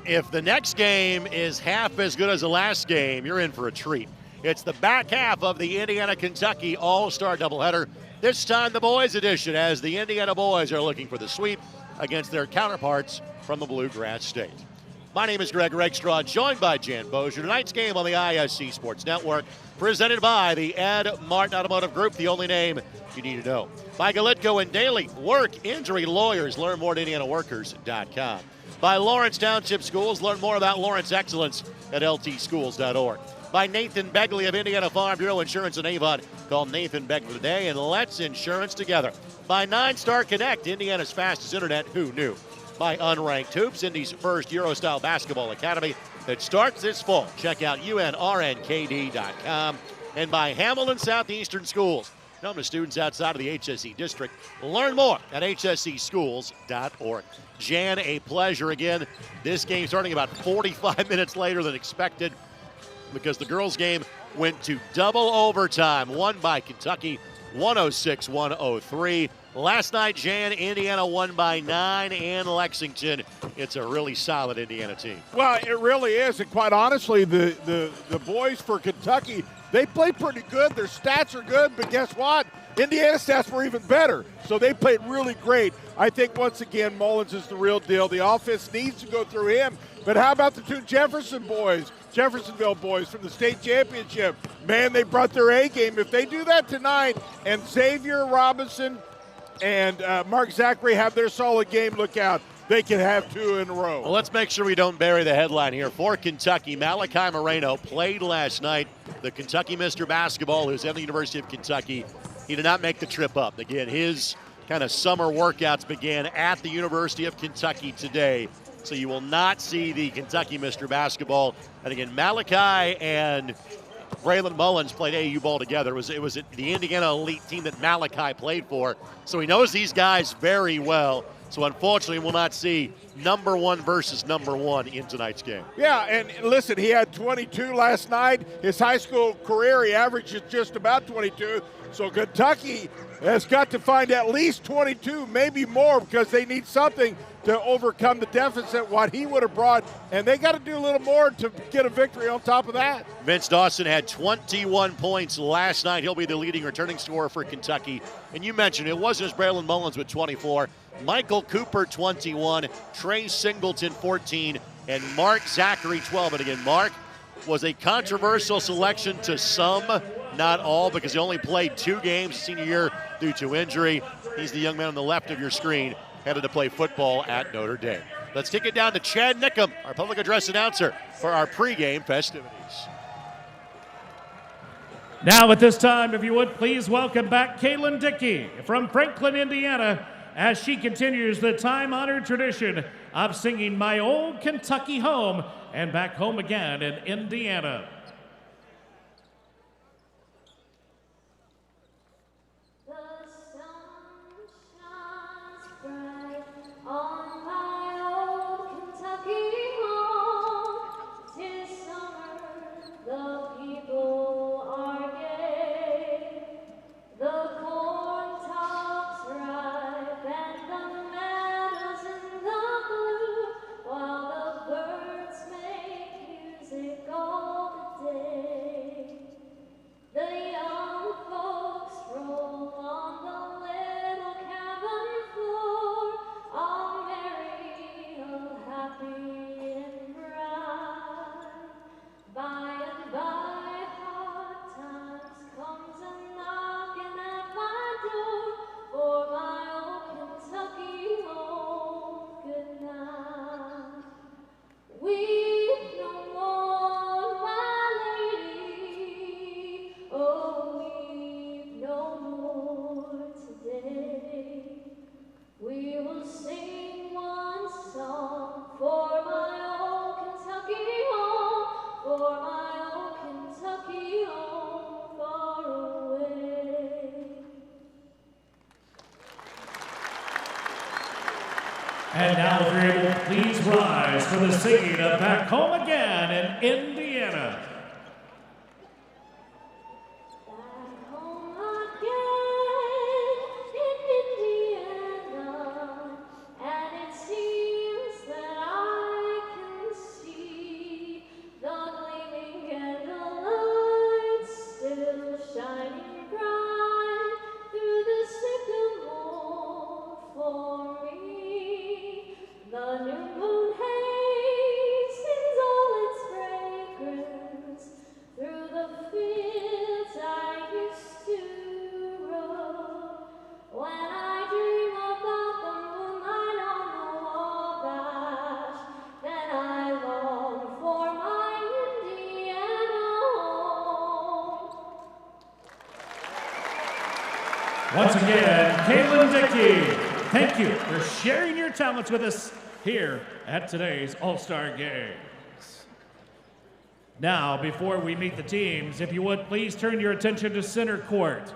If the next game is half as good as the last game, you're in for a treat. It's the back half of the Indiana-Kentucky All-Star doubleheader. This time the boys edition, as the Indiana boys are looking for the sweep against their counterparts from the Bluegrass State. My name is Greg Regstraw, joined by Jan Bozier. Tonight's game on the ISC Sports Network, presented by the Ed Martin Automotive Group, the only name you need to know. By Galitko and Daly, work injury lawyers. Learn more at IndianaWorkers.com. By Lawrence Township Schools, learn more about Lawrence Excellence at ltschools.org. By Nathan Begley of Indiana Farm Bureau Insurance in Avon. Call Nathan Begley today and let's insurance together. By 9-Star Connect, Indiana's fastest internet, who knew? By Unranked Hoops, Indy's first Euro-style basketball academy that starts this fall. Check out unrnkd.com. And by Hamilton Southeastern Schools, home to students outside of the HSE district. Learn more at hscschools.org. Jan, a pleasure again. This game starting about 45 minutes later than expected because the girls' game went to double overtime, won by Kentucky 106-103. Last night, Jan, Indiana won by 9 in Lexington. It's a really solid Indiana team. Well, it really is, and quite honestly, the boys for Kentucky, they play pretty good. Their stats are good, but guess what? Indiana's stats were even better, so they played really great. I think, once again, Mullins is the real deal. The offense needs to go through him, but how about the two Jeffersonville boys from the state championship? Man, they brought their A game. If they do that tonight, and Xavier Robinson and Mark Zachary have their solid game, look out. They can have 2 in a row. Well, let's make sure we don't bury the headline here. For Kentucky, Malachi Moreno played last night. The Kentucky Mr. Basketball, who's at the University of Kentucky. He did not make the trip up. Again, his kind of summer workouts began at the University of Kentucky today. So you will not see the Kentucky Mr. Basketball. And again, Malachi and Braylon Mullins played AAU ball together. It was the Indiana elite team that Malachi played for. So he knows these guys very well. So unfortunately, we'll not see number one versus number one in tonight's game. Yeah, and listen, he had 22 last night. His high school career, he averages just about 22. So Kentucky has got to find at least 22, maybe more, because they need something to overcome the deficit, what he would have brought. And they got to do a little more to get a victory on top of that. Vince Dawson had 21 points last night. He'll be the leading returning scorer for Kentucky. And you mentioned it wasn't just Braylon Mullins with 24. Michael Cooper, 21. Trey Singleton, 14. And Mark Zachary, 12. And again, Mark was a controversial selection to some, not all, because he only played 2 games senior year due to injury. He's the young man on the left of your screen, headed to play football at Notre Dame. Let's take it down to Chad Nickum, our public address announcer, for our pregame festivities. Now at this time, if you would, please welcome back Kaylin Dickey from Franklin, Indiana, as she continues the time-honored tradition of singing My Old Kentucky Home and Back Home Again in Indiana. On my old Kentucky home, 'tis summer, the people are gay, the corn tops ripe and the meadows in the blue, while the birds make music all the day. The young folks roll on the little cabin floor, all merry, all happy and bright. By and by, hard times comes a-knocking at my door, for my old Kentucky home, good night. Weep no more, my lady, oh, weep no more today. We will sing one song for my old Kentucky home, for my old Kentucky home far away. And now, if you're able, please rise for the singing of Back Home Again in Indiana. Back home again in Indiana, and it seems that I can Once again, Caitlin Dickey, thank you for sharing your talents with us here at today's All-Star Games. Now, before we meet the teams, if you would please turn your attention to center court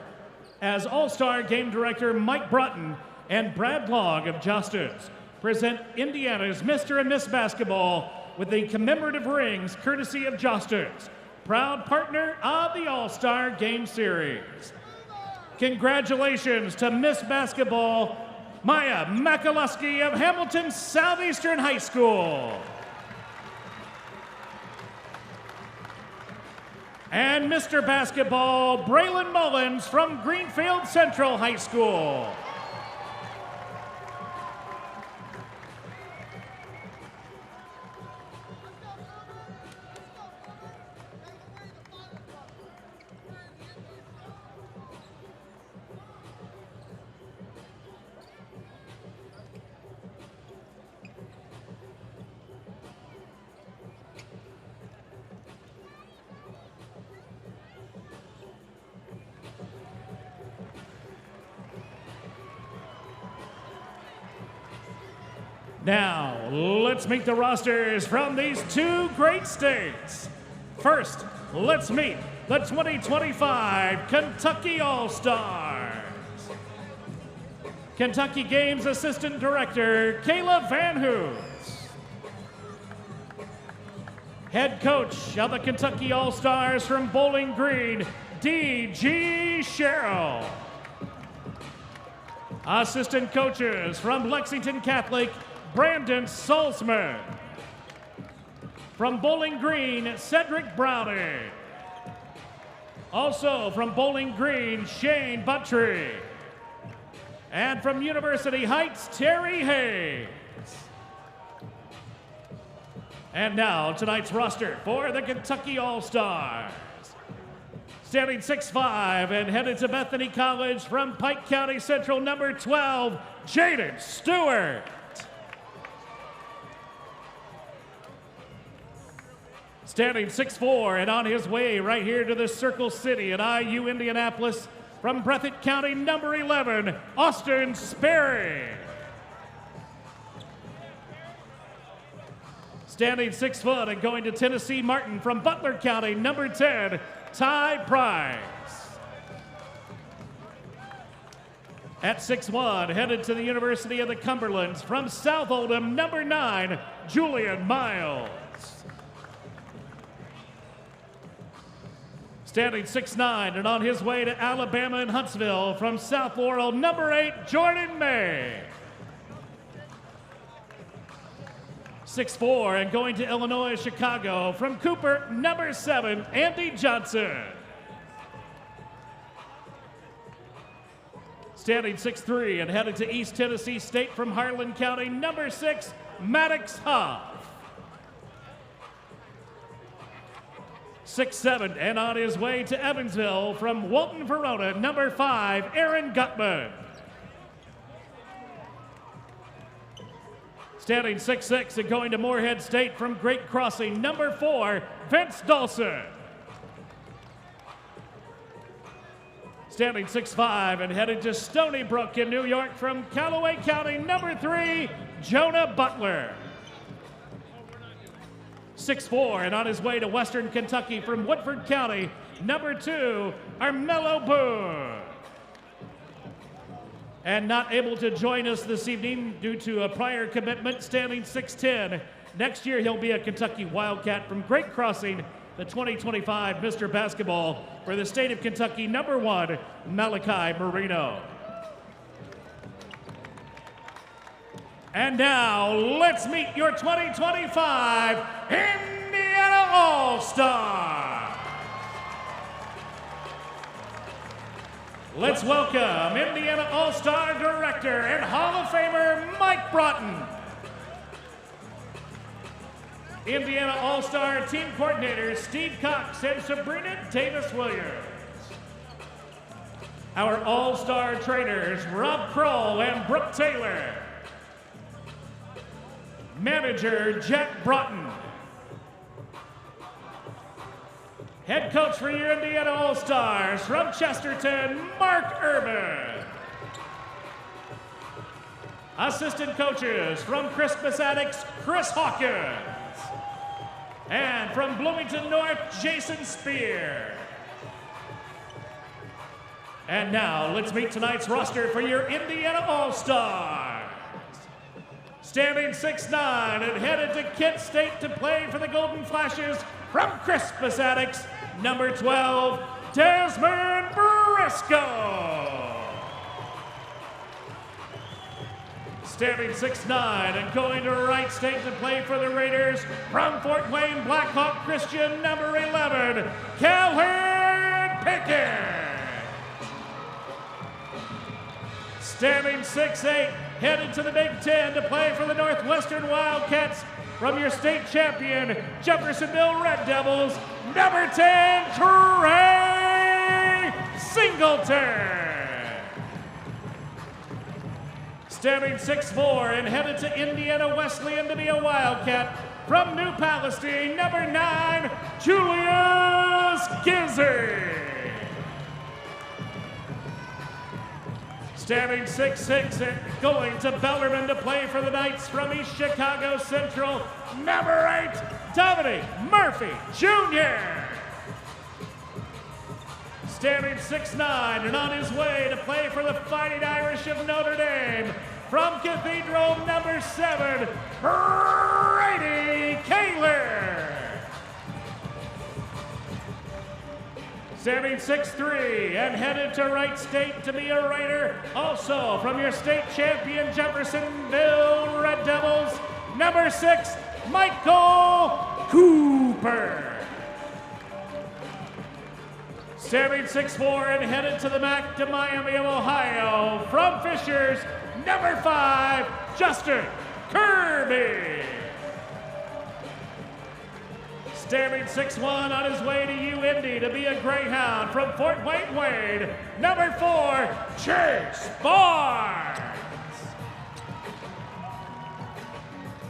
as All-Star Game Director Mike Broughton and Brad Long of Justin's present Indiana's Mr. and Miss Basketball with the commemorative rings courtesy of Justin's, proud partner of the All-Star Game Series. Congratulations to Miss Basketball, Maya Makaluski of Hamilton Southeastern High School. And Mr. Basketball, Braylon Mullins from Greenfield Central High School. Now, let's meet the rosters from these two great states. First, let's meet the 2025 Kentucky All-Stars. Kentucky Games Assistant Director, Kayla Van Hoos. Head coach of the Kentucky All-Stars from Bowling Green, D.G. Sherrill. Assistant coaches from Lexington Catholic, Brandon Salzman. From Bowling Green, Cedric Browning. Also from Bowling Green, Shane Buttry. And from University Heights, Terry Hayes. And now tonight's roster for the Kentucky All-Stars. Standing 6'5" and headed to Bethany College from Pike County Central, number 12, Jaden Stewart. Standing 6'4" and on his way right here to the Circle City at IU Indianapolis from Breathitt County, number 11, Austin Sperry. Standing 6 foot and going to Tennessee Martin from Butler County, number 10, Ty Price. At 6'1", headed to the University of the Cumberlands from South Oldham, number 9, Julian Miles. Standing 6'9" and on his way to Alabama and Huntsville from South Laurel, number 8, Jordan May. 6'4" and going to Illinois, Chicago from Cooper, number 7, Andy Johnson. Standing 6'3" and headed to East Tennessee State from Harlan County, number 6, Maddox Huff. 6'7" and on his way to Evansville from Walton Verona, number 5, Aaron Gutman. Standing 6'6" and going to Moorhead State from Great Crossing, number 4, Vince Dawson. Standing 6'5" and headed to Stony Brook in New York from Callaway County, number 3, Jonah Butler. 6'4" and on his way to Western Kentucky from Woodford County, number 2, Armello Boone. And not able to join us this evening due to a prior commitment, standing 6'10". Next year he'll be a Kentucky Wildcat from Great Crossing, the 2025 Mr. Basketball for the state of Kentucky, number 1, Malachi Marino. And now, let's meet your 2025 Indiana All-Star. Let's welcome Indiana All-Star Director and Hall of Famer Mike Broughton. Indiana All-Star Team Coordinators Steve Cox and Sabrina Davis-Williams. Our All-Star Trainers Rob Kroll and Brooke Taylor. Manager Jack Broughton. Head coach for your Indiana All-Stars from Chesterton, Mark Urban. Assistant coaches from Crispus Attucks, Chris Hawkins. And from Bloomington North, Jason Spear. And now, let's meet tonight's roster for your Indiana All-Stars. Standing 6'9" and headed to Kent State to play for the Golden Flashes from Crispus Attucks, number 12, Desmond Briscoe. Standing 6'9" and going to Wright State to play for the Raiders from Fort Wayne Blackhawk Christian, number 11, Calhoun Pickett. Standing 6'8", headed to the Big Ten to play for the Northwestern Wildcats from your state champion, Jeffersonville Red Devils, number 10, Trey Singleton. Standing 6'4" and headed to Indiana Wesleyan to be a Wildcat from New Palestine, number 9, Julius Gizzard. Standing 6'6" and going to Bellarmine to play for the Knights from East Chicago Central, number 8, Dominic Murphy Jr. Standing 6'9" and on his way to play for the Fighting Irish of Notre Dame from Cathedral, number 7, Brady Kaler. Standing 6'3" and headed to Wright State to be a Raider, also from your state champion Jeffersonville Red Devils, number 6, Michael Cooper. Standing 6'4" and headed to the MAC to Miami of Ohio from Fishers, number 5, Justin Kirby. Standing 6'1" on his way to UIndy to be a Greyhound from Fort Wayne, number 4, Chase Barnes.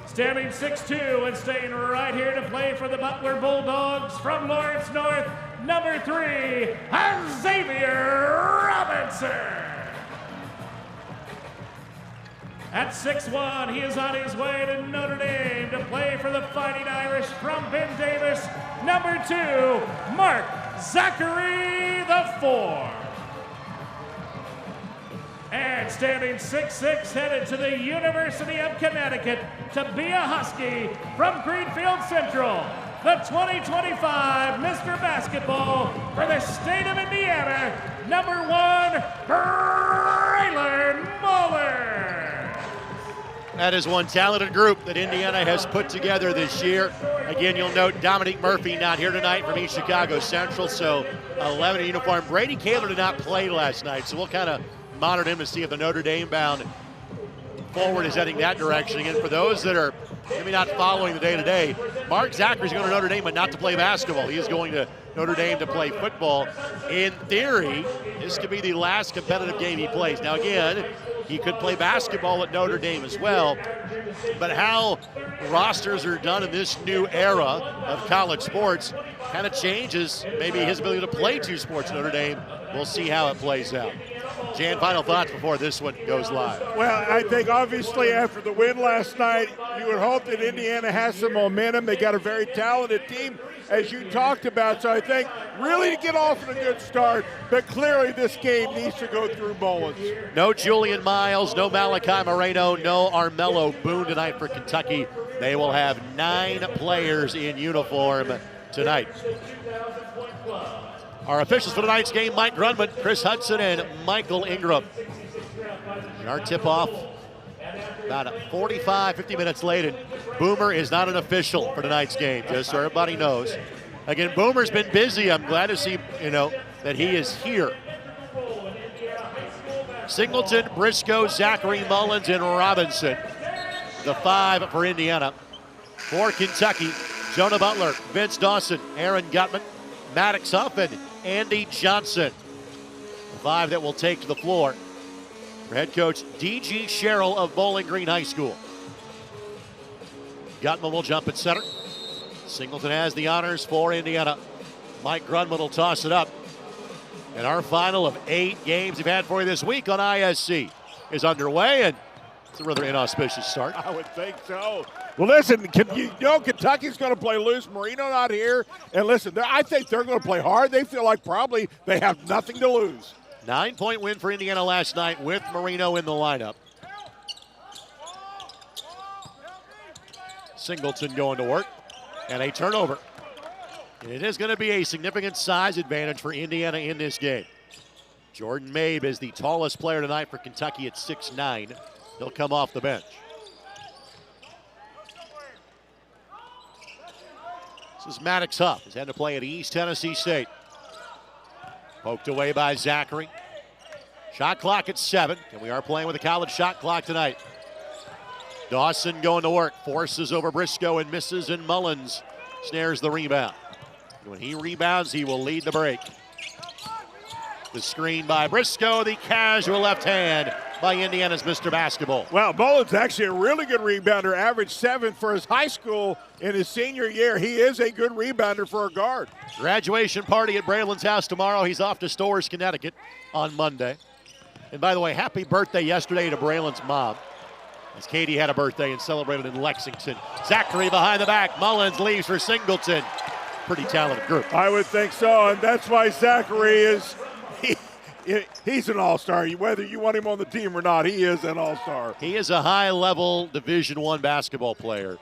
Standing 6'2" and staying right here to play for the Butler Bulldogs from Lawrence North, number 3, Xavier Robinson. At 6'1", he is on his way to Notre Dame to play for the Fighting Irish from Ben Davis, number 2, Mark Zachary IV. And standing 6'6", headed to the University of Connecticut to be a Husky from Greenfield Central, the 2025 Mr. Basketball for the state of Indiana, number 1, Braylon Muller. That is one talented group that Indiana has put together this year. Again, you'll note Dominic Murphy not here tonight from East Chicago Central, so 11 in uniform. Brady Kaler did not play last night, so we'll kind of monitor him to see if the Notre Dame bound forward is heading that direction. Again, for those that are maybe not following the day-to-day, Mark Zachary's going to Notre Dame, but not to play basketball. He is going to Notre Dame to play football. In theory, this could be the last competitive game he plays. Now, again, he could play basketball at Notre Dame as well, but how rosters are done in this new era of college sports kind of changes maybe his ability to play two sports at Notre Dame. We'll see how it plays out. Jan, final thoughts before this one goes live? Well, I think obviously after the win last night, you would hope that Indiana has some momentum. They got a very talented team, as you talked about. So I think really to get off to a good start, but clearly this game needs to go through Mullins. No Julian Miles, no Malachi Moreno, no Armello Boone tonight for Kentucky. They will have 9 players in uniform tonight. Our officials for tonight's game, Mike Grunman, Chris Hudson, and Michael Ingram. And our tip-off about 45, 50 minutes late, and Boomer is not an official for tonight's game, just so everybody knows. Again, Boomer's been busy. I'm glad to see, that he is here. Singleton, Briscoe, Zachary, Mullins, and Robinson. The 5 for Indiana. For Kentucky, Jonah Butler, Vince Dawson, Aaron Gutman, Maddox Huff, and Andy Johnson. The 5 that will take to the floor for head coach D.G. Sherrill of Bowling Green High School. Gutman will jump at center. Singleton has the honors for Indiana. Mike Grunman will toss it up. And our final of 8 games we've had for you this week on ISC is underway. And It's a rather inauspicious start. I would think so. Well, listen, Kentucky's going to play loose. Marino not here. And listen, I think they're going to play hard. They feel like probably they have nothing to lose. 9-point win for Indiana last night with Marino in the lineup. Singleton going to work, and a turnover. And it is going to be a significant size advantage for Indiana in this game. Jordan Mabe is the tallest player tonight for Kentucky at 6'9". He'll come off the bench. This is Maddox Huff. He's had to play at East Tennessee State. Poked away by Zachary. Shot clock at 7, and we are playing with a college shot clock tonight. Dawson going to work, forces over Briscoe and misses, and Mullins snares the rebound. When he rebounds, he will lead the break. The screen by Briscoe, the casual left hand by Indiana's Mr. Basketball. Well, Mullins actually a really good rebounder, averaged 7 for his high school in his senior year. He is a good rebounder for a guard. Graduation party at Braylon's house tomorrow. He's off to Storrs, Connecticut on Monday. And by the way, happy birthday yesterday to Braylon's mom, as Katie had a birthday and celebrated in Lexington. Zachary behind the back. Mullins leaves for Singleton. Pretty talented group. I would think so, and that's why Zachary is he's an all-star. Whether you want him on the team or not, he is an all-star. He is a high-level Division I basketball player.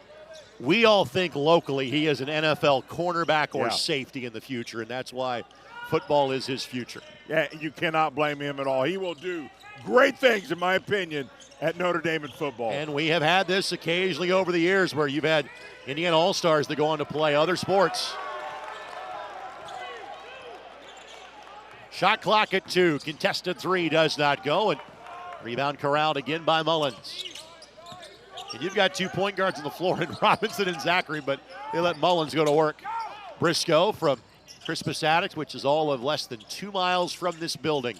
We all think locally he is an NFL cornerback or safety in the future, and that's why football is his future. Yeah, you cannot blame him at all. He will do great things, in my opinion, at Notre Dame in football. And we have had this occasionally over the years where you've had Indiana All-Stars that go on to play other sports. Shot clock at 2. Contested 3 does not go. And rebound corralled again by Mullins. And you've got 2 point guards on the floor in Robinson and Zachary, but they let Mullins go to work. Briscoe from Crispus Attucks, which is all of less than 2 miles from this building.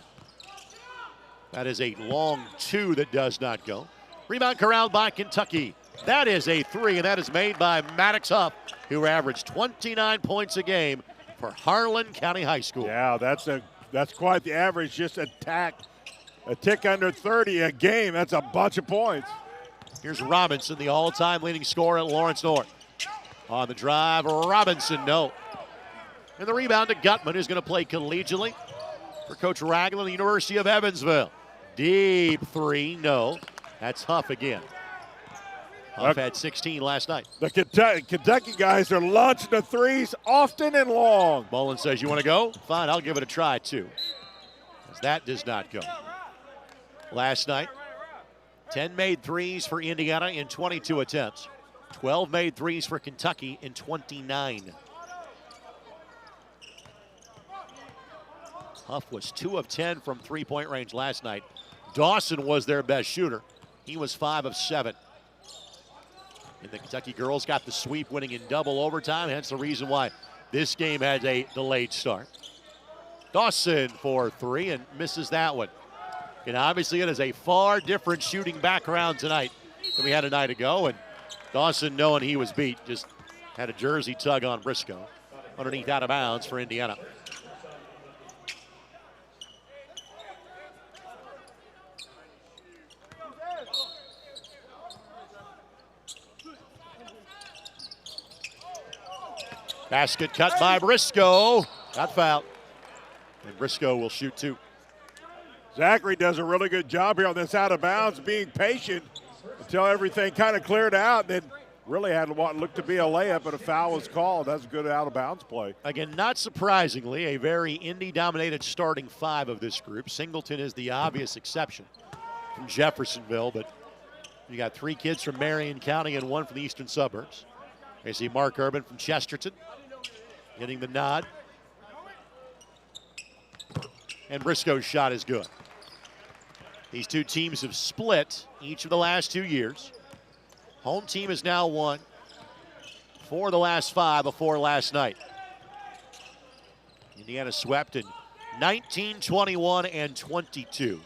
That is a long 2 that does not go. Rebound corralled by Kentucky. That is a 3, and that is made by Maddox Huff, who averaged 29 points a game for Harlan County High School. Yeah, that's quite the average. Just a tick under 30 a game. That's a bunch of points. Here's Robinson, the all-time leading scorer at Lawrence North. On the drive, Robinson, no. And the rebound to Gutman, who's going to play collegiately for Coach Ragland, the University of Evansville. Deep 3, no. That's Huff again. Huff had 16 last night. The Kentucky guys are launching the threes often and long. Mullins says, you want to go? Fine, I'll give it a try, too. As that does not go. Last night, 10 made threes for Indiana in 22 attempts. 12 made threes for Kentucky in 29. Huff was 2 of 10 from three-point range last night. Dawson was their best shooter. He was 5 of 7. And the Kentucky girls got the sweep, winning in double overtime. Hence the reason why this game had a delayed start. Dawson for 3 and misses that one. And obviously it is a far different shooting background tonight than we had a night ago. And Dawson, knowing he was beat, just had a jersey tug on Briscoe. Underneath out of bounds for Indiana. Basket cut by Briscoe. Got fouled. And Briscoe will shoot 2. Zachary does a really good job here on this out of bounds, being patient until everything kind of cleared out. Then really had what looked to be a layup, but a foul was called. That's a good out of bounds play. Again, not surprisingly, a very Indy-dominated starting 5 of this group. Singleton is the obvious exception from Jeffersonville, but you got 3 kids from Marion County and 1 from the eastern suburbs. You see Mark Urban from Chesterton getting the nod. And Briscoe's shot is good. These 2 teams have split each of the last 2 years. Home team has now won 4 of the last 5 before last night. Indiana swept in 19, 21, and 22.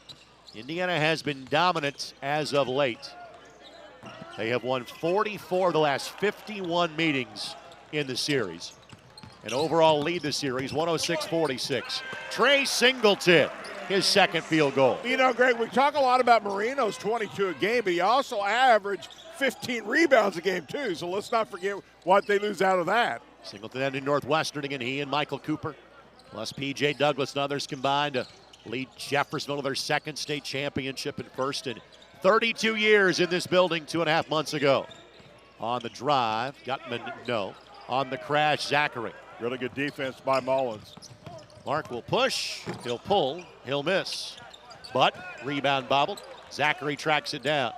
Indiana has been dominant as of late. They have won 44 of the last 51 meetings in the series. And overall lead the series, 106-46. Trey Singleton his second field goal. You know, Greg, we talk a lot about Marino's 22 a game, but he also averaged 15 rebounds a game, too. So let's not forget what they lose out of that. Singleton ending Northwestern again. He and Michael Cooper, plus P.J. Douglas and others combined to lead Jeffersonville to their second state championship and first in 32 years in this building 2.5 months ago. On the drive, Gutman, no. On the crash, Zachary. Really good defense by Mullins. Mark will push, he'll pull, he'll miss. But rebound bobbled. Zachary tracks it down.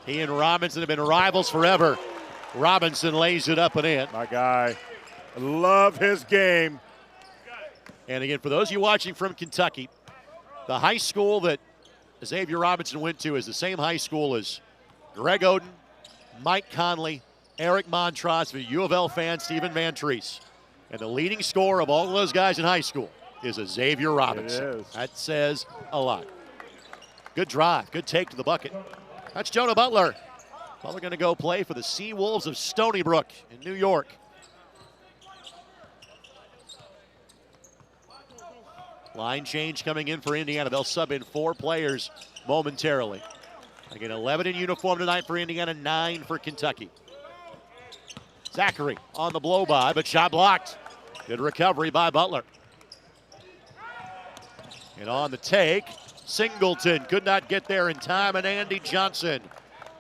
He and Robinson have been rivals forever. Robinson lays it up and in. My guy. I love his game. And again, for those of you watching from Kentucky, the high school that Xavier Robinson went to is the same high school as Greg Oden, Mike Conley, Eric Montross, the U of L fan, Stephen Van Treese. And the leading scorer of all of those guys in high school is Xavier Robinson. It is. That says a lot. Good drive, good take to the bucket. That's Jonah Butler. Butler going to go play for the Sea Wolves of Stony Brook in New York. Line change coming in for Indiana. They'll sub in 4 players momentarily. Again, 11 in uniform tonight for Indiana, 9 for Kentucky. Zachary on the blow by, but shot blocked. Good recovery by Butler. And on the take, Singleton could not get there in time, and Andy Johnson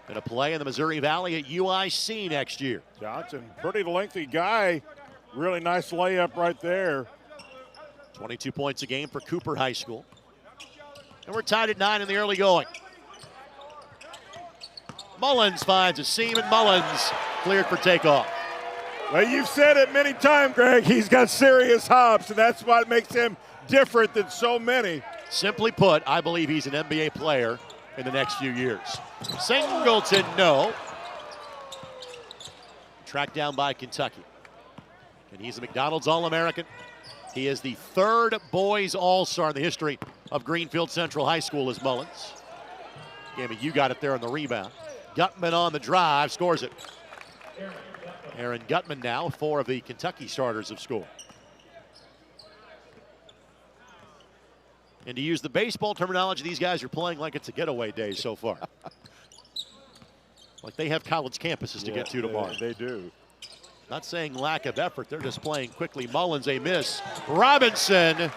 going to play in the Missouri Valley at UIC next year. Johnson, pretty lengthy guy. Really nice layup right there. 22 points a game for Cooper High School. And we're tied at 9 in the early going. Mullins finds a seam, and Mullins cleared for takeoff. Well, you've said it many times, Greg. He's got serious hops, and that's what makes him different than so many. Simply put, I believe he's an NBA player in the next few years. Singleton, no. Tracked down by Kentucky. And he's a McDonald's All-American. He is the 3rd boys All-Star in the history of Greenfield Central High School as Mullins. Gammy, you got it there on the rebound. Gutman on the drive, scores it. Aaron Gutman now, 4 of the Kentucky starters have scored. And to use the baseball terminology, these guys are playing like it's a getaway day so far. Like they have college campuses to get to tomorrow. They do. Not saying lack of effort, they're just playing quickly. Mullins a miss. Robinson,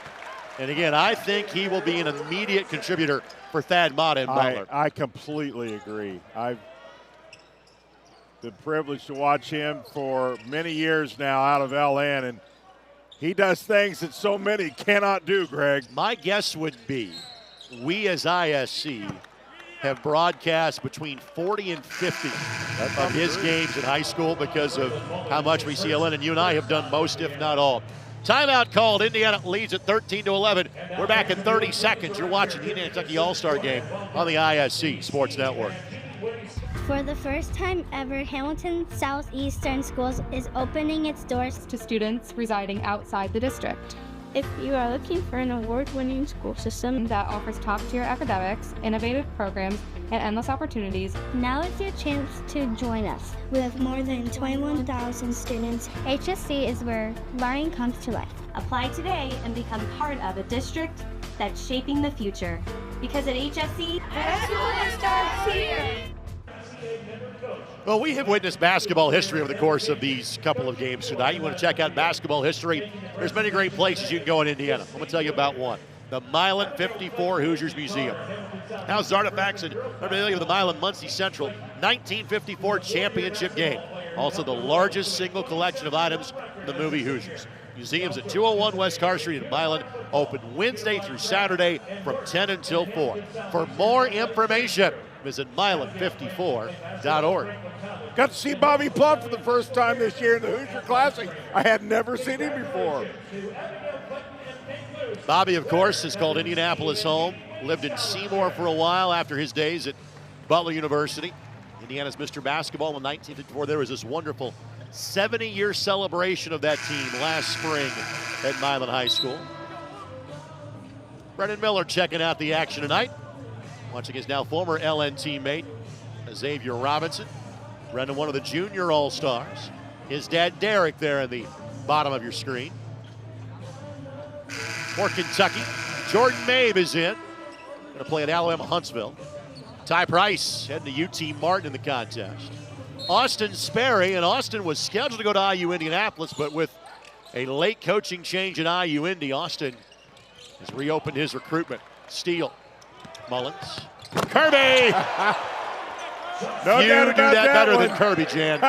and again, I think he will be an immediate contributor for Thad Mata and Butler. I completely agree. I've been privileged to watch him for many years now out of LN, and he does things that so many cannot do, Greg. My guess would be we as ISC have broadcast between 40 and 50 of his games in high school because of how much we see LN, and you and I have done most, if not all. Timeout called. Indiana leads at 13-11. We're back in 30 seconds. You're watching the Indiana Kentucky All-Star Game on the ISC Sports Network. For the first time ever, Hamilton Southeastern Schools is opening its doors to students residing outside the district. If you are looking for an award-winning school system That offers top-tier academics, innovative programs, and endless opportunities. now is your chance to join us. With more than 21,000 students, HSC is where learning comes to life. Apply today and become part of a district that's shaping the future. Because at HSC, excellence starts here. Well, we have witnessed basketball history over the course of these couple of games tonight. You want to check out basketball history? There's many great places you can go in Indiana. I'm going to tell you about one. The Milan 54 Hoosiers Museum. House artifacts and memorabilia of the Milan Muncie Central 1954 championship game. Also the largest single collection of items from the movie Hoosiers. Museums at 201 West Carr Street in Milan, open Wednesday through Saturday from 10 until 4. For more information, visit milan54.org. Got to see Bobby Plumb for the first time this year in the Hoosier Classic. I had never seen him before. Bobby, of course, has called Indianapolis home. Lived in Seymour for a while after his days at Butler University. Indiana's Mr. Basketball in 1954. There was this wonderful 70-year celebration of that team last spring at Milan High School. Brendan Miller checking out the action tonight. Watching his now former LN teammate, Xavier Robinson. Brendan, one of the junior All-Stars. His dad, Derek, there in the bottom of your screen. For Kentucky, Jordan Mabe is in. Going to play at Alabama Huntsville. Ty Price heading to UT Martin in the contest. Austin Sperry, and Austin was scheduled to go to IU Indianapolis, but with a late coaching change at IU Indy, Austin has reopened his recruitment. Steele, Mullins, Kirby! No You doubt do about that better one. than Kirby, Jan.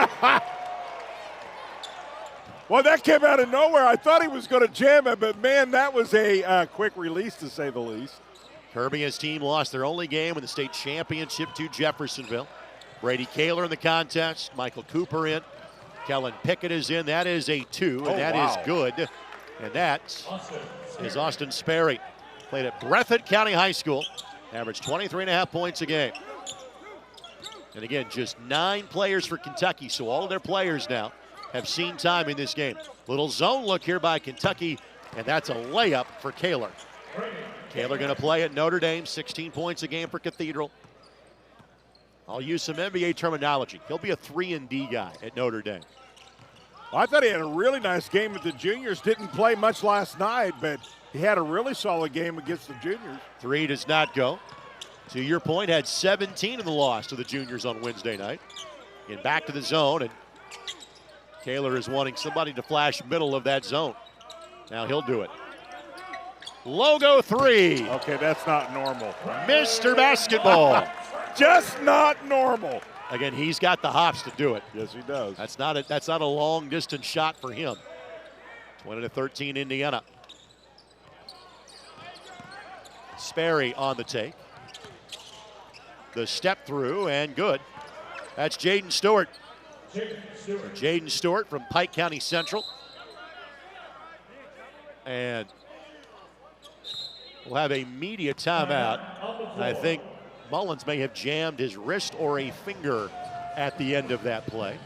Well, that came out of nowhere. I thought he was going to jam it, but man, that was a quick release to say the least. Kirby and his team lost their only game in the state championship to Jeffersonville. Brady Kaler in the contest, Michael Cooper in, Kellen Pickett is in. That is a 2, and that is good. And that is Austin Sperry. Played at Breathitt County High School, averaged 23.5 points a game. And again, just 9 players for Kentucky, so all of their players now have seen time in this game. Little zone look here by Kentucky, and that's a layup for Kaler. Kaler going to play at Notre Dame, 16 points a game for Cathedral. I'll use some NBA terminology. He'll be a 3-and-D guy at Notre Dame. Well, I thought he had a really nice game with the juniors. Didn't play much last night, but he had a really solid game against the juniors. 3 does not go. To your point, had 17 in the loss to the juniors on Wednesday night. And back to the zone, and Kaler is wanting somebody to flash middle of that zone. Now he'll do it. Logo 3. Okay, that's not normal. Mr. Basketball. Just not normal. Again, he's got the hops to do it. Yes, he does. That's not a long distance shot for him. 20-13 Indiana. Sperry on the take. The step through and good. That's Jaden Stewart. So Jaden Stewart from Pike County Central. And we'll have a media timeout. I think Mullins may have jammed his wrist or a finger at the end of that play.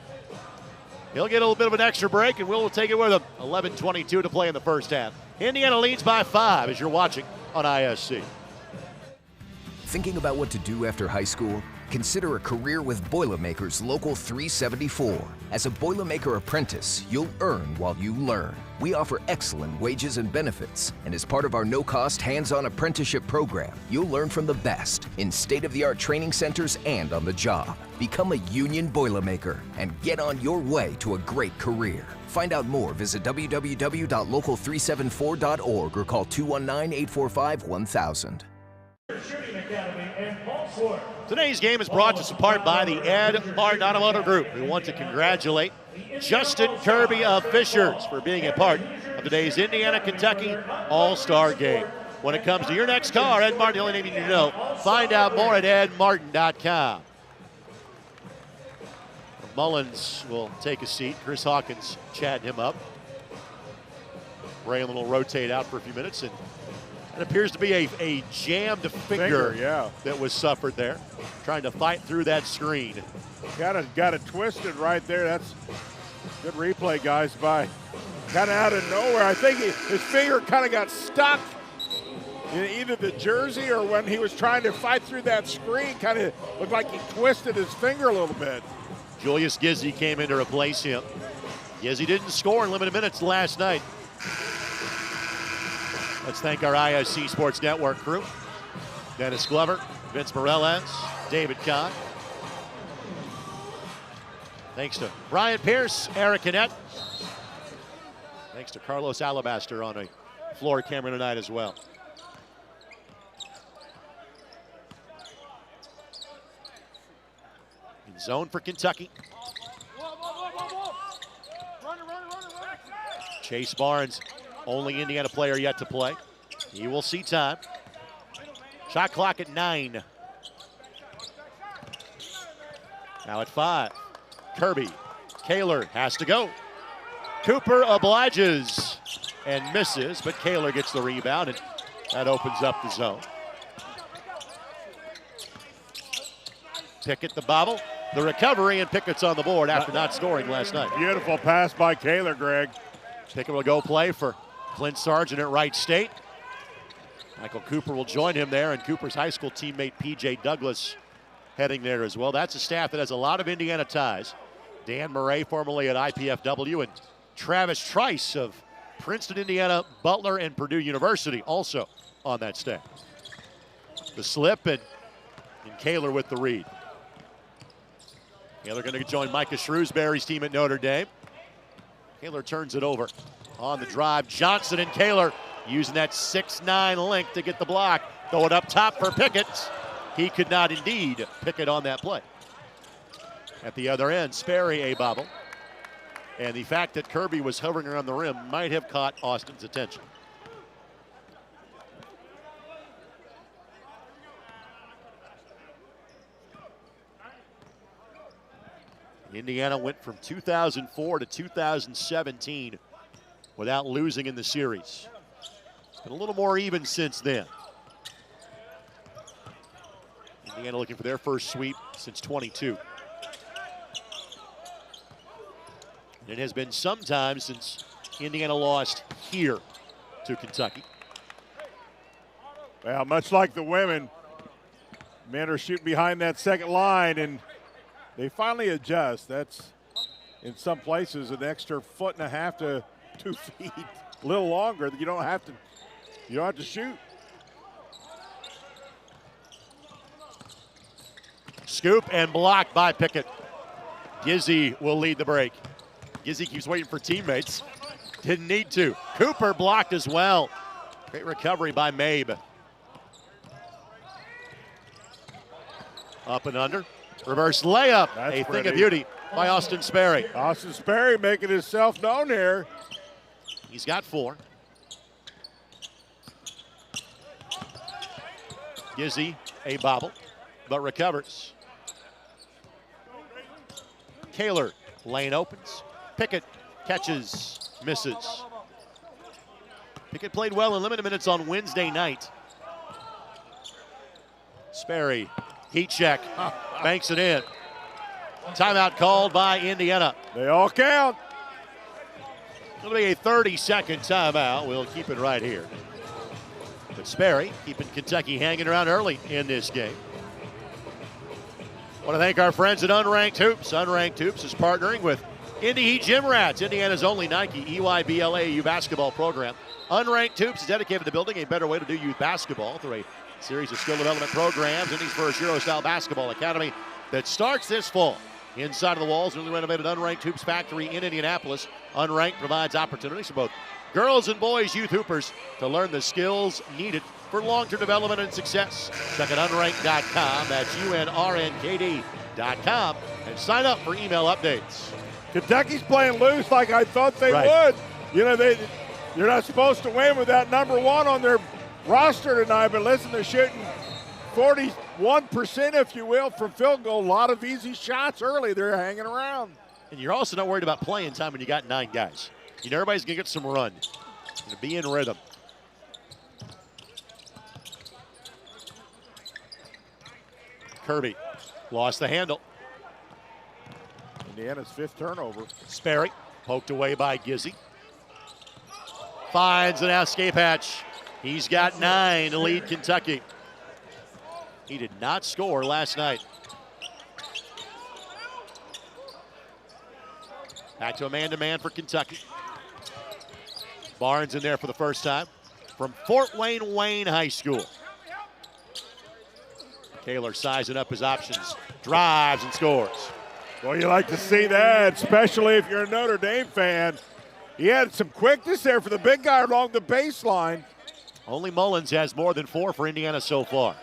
He'll get a little bit of an extra break, and we'll take it with him. 11:22 to play in the first half. Indiana leads by 5 as you're watching on ISC. Thinking about what to do after high school? Consider a career with Boilermakers Local 374. As a Boilermaker apprentice, you'll earn while you learn. We offer excellent wages and benefits, and as part of our no-cost hands-on apprenticeship program, you'll learn from the best in state-of-the-art training centers and on the job. Become a union Boilermaker and get on your way to a great career. Find out more, visit www.local374.org or call 219-845-1000. Today's game is brought to us in part by the Ed Martin Automotive Group. We want to congratulate Justin Kirby of Fishers for being a part of today's Indiana-Kentucky All-Star Game. When it comes to your next car, Ed Martin, the only name you need to know. Find out more at edmartin.com. Mullins will take a seat. Chris Hawkins chatting him up. Braylon will rotate out for a few minutes, and it appears to be a jammed finger that was suffered there, trying to fight through that screen. Got it twisted right there. That's good replay, guys, by kind of out of nowhere. I think his finger kind of got stuck in either the jersey or when he was trying to fight through that screen, kind of looked like he twisted his finger a little bit. Julius Gizzi came in to replace him. Gizzi didn't score in limited minutes last night. Let's thank our ISC Sports Network crew. Dennis Glover, Vince Morales, David Kahn. Thanks to Brian Pierce, Eric Annette. Thanks to Carlos Alabaster on a floor camera tonight as well. In zone for Kentucky. Chase Barnes, only Indiana player yet to play. He will see time. Shot clock at 9. Now at 5. Kirby. Kaler has to go. Cooper obliges and misses, but Kaler gets the rebound, and that opens up the zone. Pickett the bobble, the recovery, and Pickett's on the board after not scoring last night. Beautiful pass by Kaler, Greg. Pickett will go play for Clint Sargent at Wright State. Michael Cooper will join him there, and Cooper's high school teammate P.J. Douglas heading there as well. That's a staff that has a lot of Indiana ties. Dan Murray, formerly at IPFW, and Travis Trice of Princeton, Indiana, Butler, and Purdue University also on that staff. The slip and Kaler with the read. Kaler going to join Micah Shrewsbury's team at Notre Dame. Kaler turns it over on the drive. Johnson and Kaler using that 6'9" length to get the block. Throw it up top for Pickett. He could not indeed pick it on that play. At the other end, Sperry a bobble. And the fact that Kirby was hovering around the rim might have caught Austin's attention. Indiana went from 2004 to 2017 without losing in the series. It's been a little more even since then. Indiana looking for their first sweep since 22. And it has been some time since Indiana lost here to Kentucky. Well, much like the women, men are shooting behind that second line, and they finally adjust. That's, in some places, an extra 1.5 to 2 feet, a little longer. You don't have to shoot. Scoop and blocked by Pickett. Gizzy will lead the break. Gizzy keeps waiting for teammates. Didn't need to. Cooper blocked as well. Great recovery by Mabe. Up and under. Reverse layup. That's a pretty. Thing of beauty by Austin Sperry. Austin Sperry making himself known here. He's got 4. Gizzy a bobble, but recovers. Kaler, lane opens. Pickett catches, misses. Pickett played well in limited minutes on Wednesday night. Sperry, heat check, banks it in. Timeout called by Indiana. They all count. It'll be a 30-second timeout. We'll keep it right here. But Sperry keeping Kentucky hanging around early in this game. I want to thank our friends at Unranked Hoops. Unranked Hoops is partnering with Indy Heat Gym Rats, Indiana's only Nike EYBLAU basketball program. Unranked Hoops is dedicated to building a better way to do youth basketball through a series of skill development programs. Indy's first Euro-style basketball academy that starts this fall. Inside of the walls, newly renovated Unranked Hoops factory in Indianapolis. Unranked provides opportunities for both girls and boys youth hoopers to learn the skills needed for long-term development and success. Check out unranked.com, that's UNRNKD.com, and sign up for email updates. Kentucky's playing loose like I thought they would. You know, they're not supposed to win with that number 1 on their roster tonight, but listen, they're shooting 41%, if you will, from field goal. A lot of easy shots early. They're hanging around. And you're also not worried about playing time when you got 9 guys. You know everybody's going to get some run. Going to be in rhythm. Kirby lost the handle. Indiana's 5th turnover. Sperry poked away by Gizzy. Finds an escape hatch. He's got 9 to lead Kentucky. He did not score last night. Back to a man-to-man for Kentucky. Barnes in there for the first time from Fort Wayne High School. Kaler sizing up his options, drives and scores. Well, you like to see that, especially if you're a Notre Dame fan. He had some quickness there for the big guy along the baseline. Only Mullins has more than 4 for Indiana so far.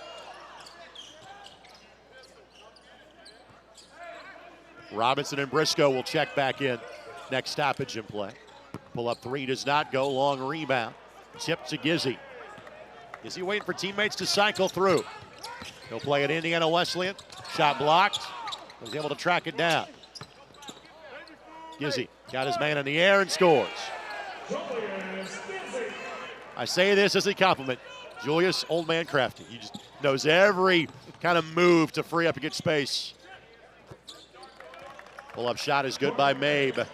Robinson and Briscoe will check back in. Next stoppage in play. Pull up 3 does not go. Long rebound. Tip to Gizzy. Gizzy waiting for teammates to cycle through. He'll play at Indiana Wesleyan. Shot blocked. Was able to track it down. Gizzy got his man in the air and scores. I say this as a compliment. Julius, old man crafty. He just knows every kind of move to free up and get space. Pull-up shot is good by Mabe.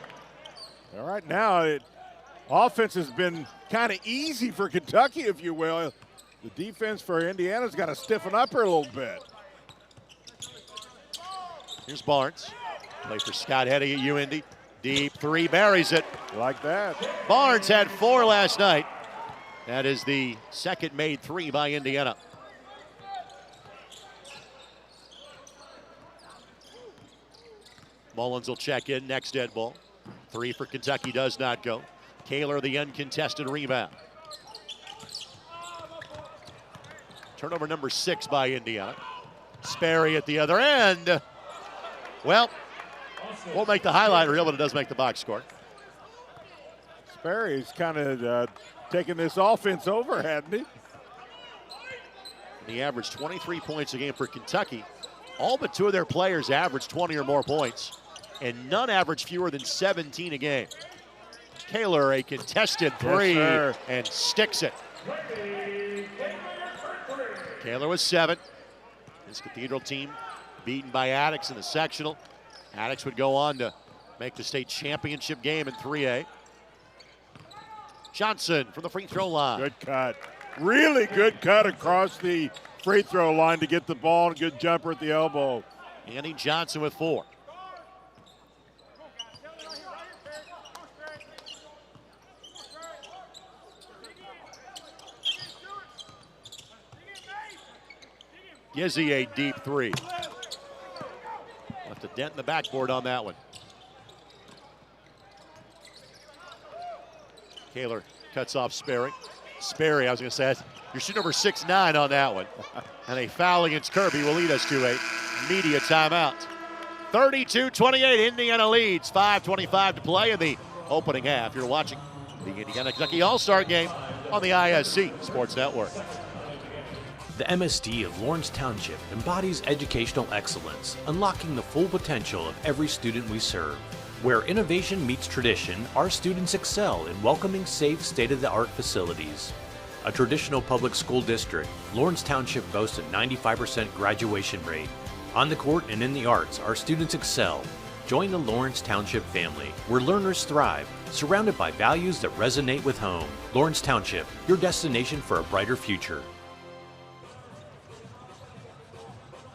All right, now offense has been kind of easy for Kentucky, if you will. The defense for Indiana's got to stiffen up here a little bit. Here's Barnes. Play for Scott Heddy at UIndy. Deep three, buries it. Like that. Barnes had 4 last night. That is the second made 3 by Indiana. Mullins will check in, next dead ball. 3 for Kentucky does not go. Kaler, the uncontested rebound. Turnover number 6 by Indiana. Sperry at the other end. Well, won't make the highlight reel, but it does make the box score. Sperry's kind of taking this offense over, hadn't he? He averaged 23 points a game for Kentucky. All but 2 of their players averaged 20 or more points, and none averaged fewer than 17 a game. Kaler, a contested 3, yes, and sticks it. Kaler was 7. His Cathedral team beaten by Attucks in the sectional. Attucks would go on to make the state championship game in 3A. Johnson from the free throw line. Good cut. Really good cut across the free throw line to get the ball. Good jumper at the elbow. Andy Johnson with 4. Gizzy a deep 3. Left a dent in the backboard on that one. Kaler cuts off Sperry. Sperry, I was going to say, you're shooting over 6'9" on that one. And a foul against Kirby will lead us to a media timeout. 32-28, Indiana leads. 5:25 to play in the opening half. You're watching the Indiana-Kentucky All-Star Game on the ISC Sports Network. The MSD of Lawrence Township embodies educational excellence, unlocking the full potential of every student we serve. Where innovation meets tradition, our students excel in welcoming safe, state-of-the-art facilities. A traditional public school district, Lawrence Township boasts a 95% graduation rate. On the court and in the arts, our students excel. Join the Lawrence Township family, where learners thrive, surrounded by values that resonate with home. Lawrence Township, your destination for a brighter future.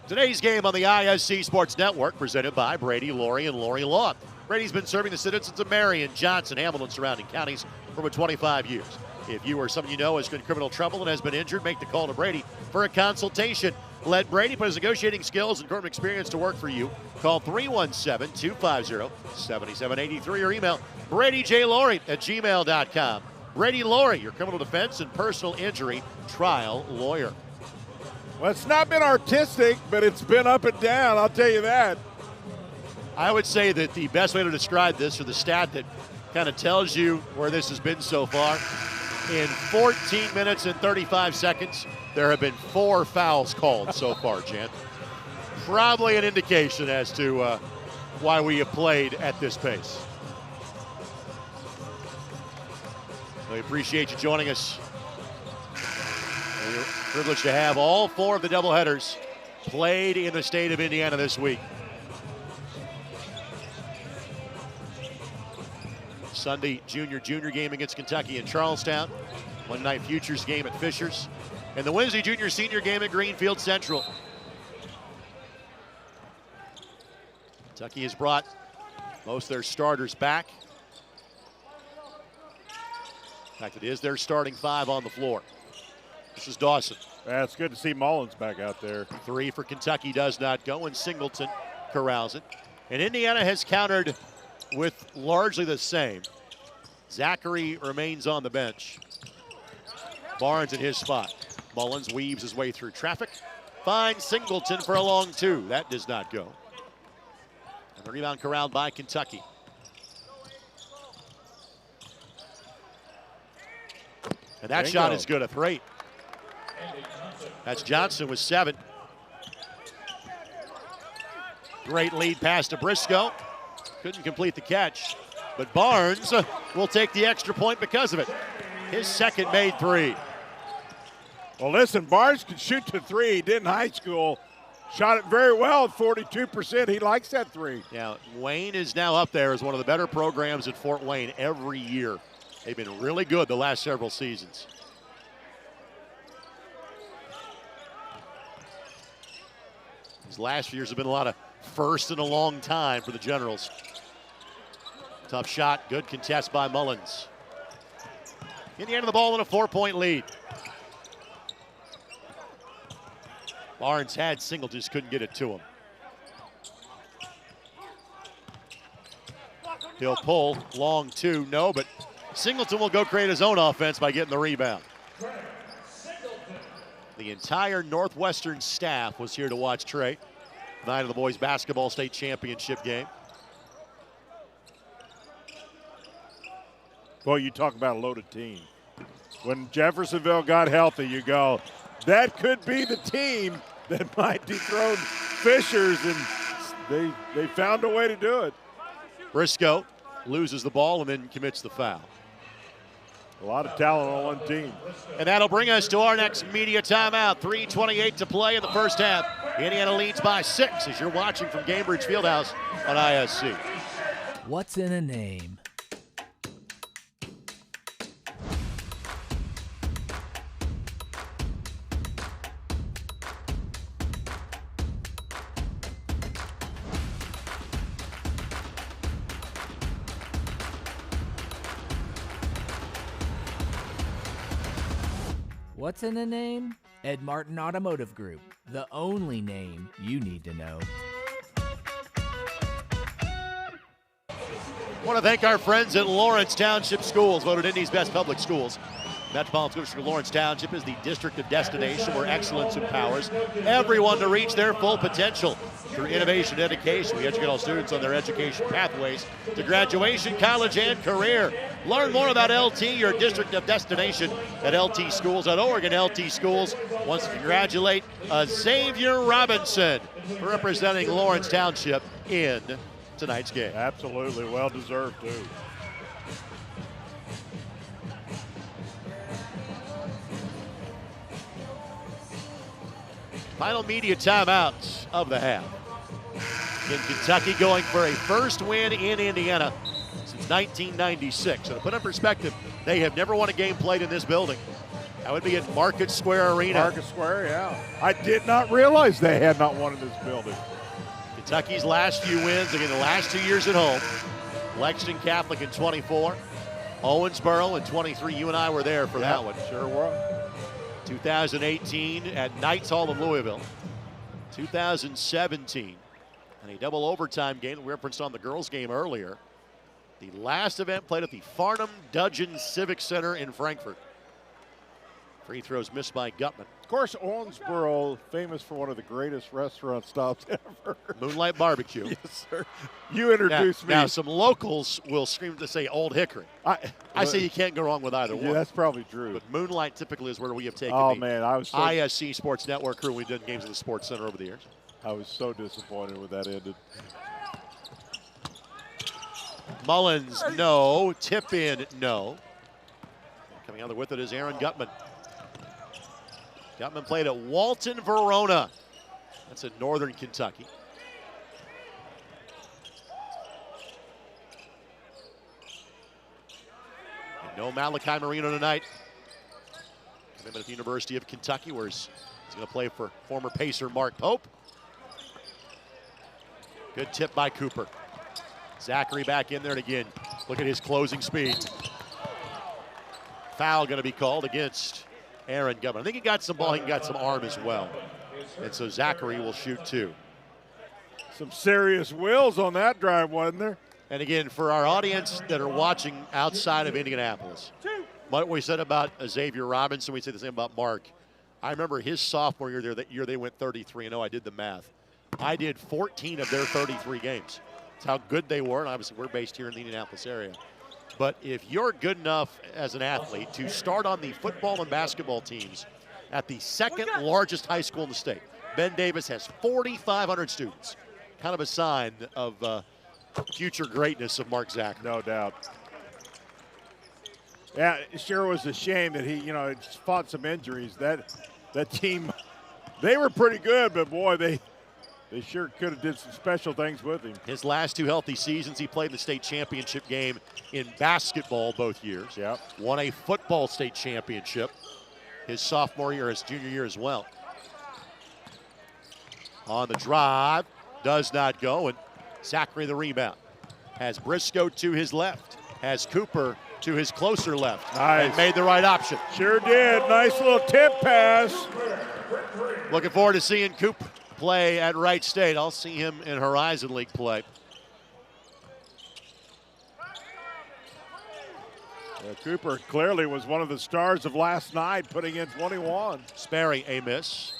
Today's game on the ISC Sports Network, presented by Brady, Laurie, and Laurie Law. Brady's been serving the citizens of Marion, Johnson, Hamilton, surrounding counties for over 25 years. If you or someone you know is in criminal trouble and has been injured, make the call to Brady for a consultation. Let Brady put his negotiating skills and court experience to work for you. Call 317-250-7783 or email BradyJLaurie@gmail.com. Brady Laurie, your criminal defense and personal injury trial lawyer. Well, it's not been artistic, but it's been up and down, I'll tell you that. I would say that the best way to describe this, or the stat that kind of tells you where this has been so far, in 14 minutes and 35 seconds, there have been 4 fouls called so far, Jan. Probably an indication as to why we have played at this pace. We appreciate you joining us. We're privileged to have all 4 of the doubleheaders played in the state of Indiana this week. Sunday junior game against Kentucky in Charlestown. Monday night futures game at Fishers. And the Wednesday junior-senior game at Greenfield Central. Kentucky has brought most of their starters back. In fact, it is their starting 5 on the floor. This is Dawson. It's good to see Mullins back out there. 3 for Kentucky does not go, and Singleton corrals it. And Indiana has countered with largely the same. Zachary remains on the bench. Barnes in his spot. Mullins weaves his way through traffic. Finds Singleton for a long 2. That does not go. And the rebound corralled by Kentucky. And that shot is good, a 3. That's Johnson with 7. Great lead pass to Briscoe. Couldn't complete the catch, but Barnes will take the extra point because of it. His second made 3. Well, listen, Barnes can shoot to 3. He did in high school. Shot it very well at 42%. He likes that 3. Yeah, Wayne is now up there as one of the better programs at Fort Wayne every year. They've been really good the last several seasons. These last years have been a lot of first in a long time for the Generals. Tough shot, good contest by Mullins. Indiana the ball in a 4-point lead. Barnes had Singleton, just couldn't get it to him. He'll pull, long two, no, but Singleton will go create his own offense by getting the rebound. The entire Northwestern staff was here to watch Trey. Night of the boys basketball state championship game. Boy, you talk about a loaded team. When Jeffersonville got healthy, you go, that could be the team that might dethrone Fishers, and they found a way to do it. Briscoe loses the ball and then commits the foul. A lot of talent on one team. And that'll bring us to our next media timeout. 3:28 to play in the first half. Indiana leads by 6 as you're watching from Cambridge Fieldhouse on ISC. What's in a name? What's in a name? Ed Martin Automotive Group, the only name you need to know. I want to thank our friends at Lawrence Township Schools, voted Indy's best public schools. Metropolitan School District of Lawrence Township is the district of destination where excellence empowers everyone to reach their full potential. Through innovation and education, we educate all students on their education pathways to graduation, college, and career. Learn more about LT, your district of destination, at ltschools.org. And LT Schools wants to congratulate Xavier Robinson for representing Lawrence Township in tonight's game. Absolutely, well deserved too. Final media timeout of the half. In Kentucky going for a first win in Indiana since 1996. So to put in perspective, they have never won a game played in this building. That would be at Market Square Arena. Market Square, yeah. I did not realize they had not won in this building. Kentucky's last few wins, again, the last 2 years at home. Lexington Catholic in 24, Owensboro in 23. You and I were there for that one. Sure were. 2018 at Knights Hall in Louisville. 2017, and a double overtime game that we referenced on the girls' game earlier. The last event played at the Farnham Dudgeon Civic Center in Frankfurt. Free throws missed by Gutman. Of course, Owensboro, famous for one of the greatest restaurant stops ever. Moonlight Barbecue. Yes, sir. You introduced me. Now, some locals will scream to say Old Hickory. I say you can't go wrong with either one. Yeah, that's probably true. But Moonlight typically is where we have taken the man, I was so ISC Sports Network crew. We've done games at the Sports Center over the years. I was so disappointed when that ended. Mullins, no. Tip in, no. Coming out with it is Aaron Gutman. Gutman played at Walton, Verona. That's in northern Kentucky. And no Malachi Marino tonight. Commitment at the University of Kentucky, where he's going to play for former Pacer Mark Pope. Good tip by Cooper. Zachary back in there, and again, look at his closing speed. Foul going to be called against Aaron Gutman. I think he got some ball, he got some arm as well. And so Zachary will shoot two. Some serious wills on that drive, wasn't there? And again, for our audience that are watching outside of Indianapolis, what we said about Xavier Robinson, we say the same about Mark. I remember his sophomore year there, that year they went 33-0. I did the math. I did 14 of their 33 games. That's how good they were, and obviously we're based here in the Indianapolis area. But if you're good enough as an athlete to start on the football and basketball teams at the second largest high school in the state, Ben Davis has 4,500 students. Kind of a sign of future greatness of Mark Zachary. No doubt. Yeah, it sure was a shame that he, fought some injuries. That team, they were pretty good, but boy, they sure could have did some special things with him. His last two healthy seasons, he played in the state championship game in basketball both years. Yep. Won a football state championship his sophomore year, his junior year as well. On the drive, does not go, and Zachary the rebound. has Briscoe to his left, has Cooper to his closer left. Nice. And made the right option. Sure did. Nice little tip pass. Looking forward to seeing Coop play at Wright State. I'll see him in Horizon League play. Cooper clearly was one of the stars of last night, putting in 21. Sperry, a miss.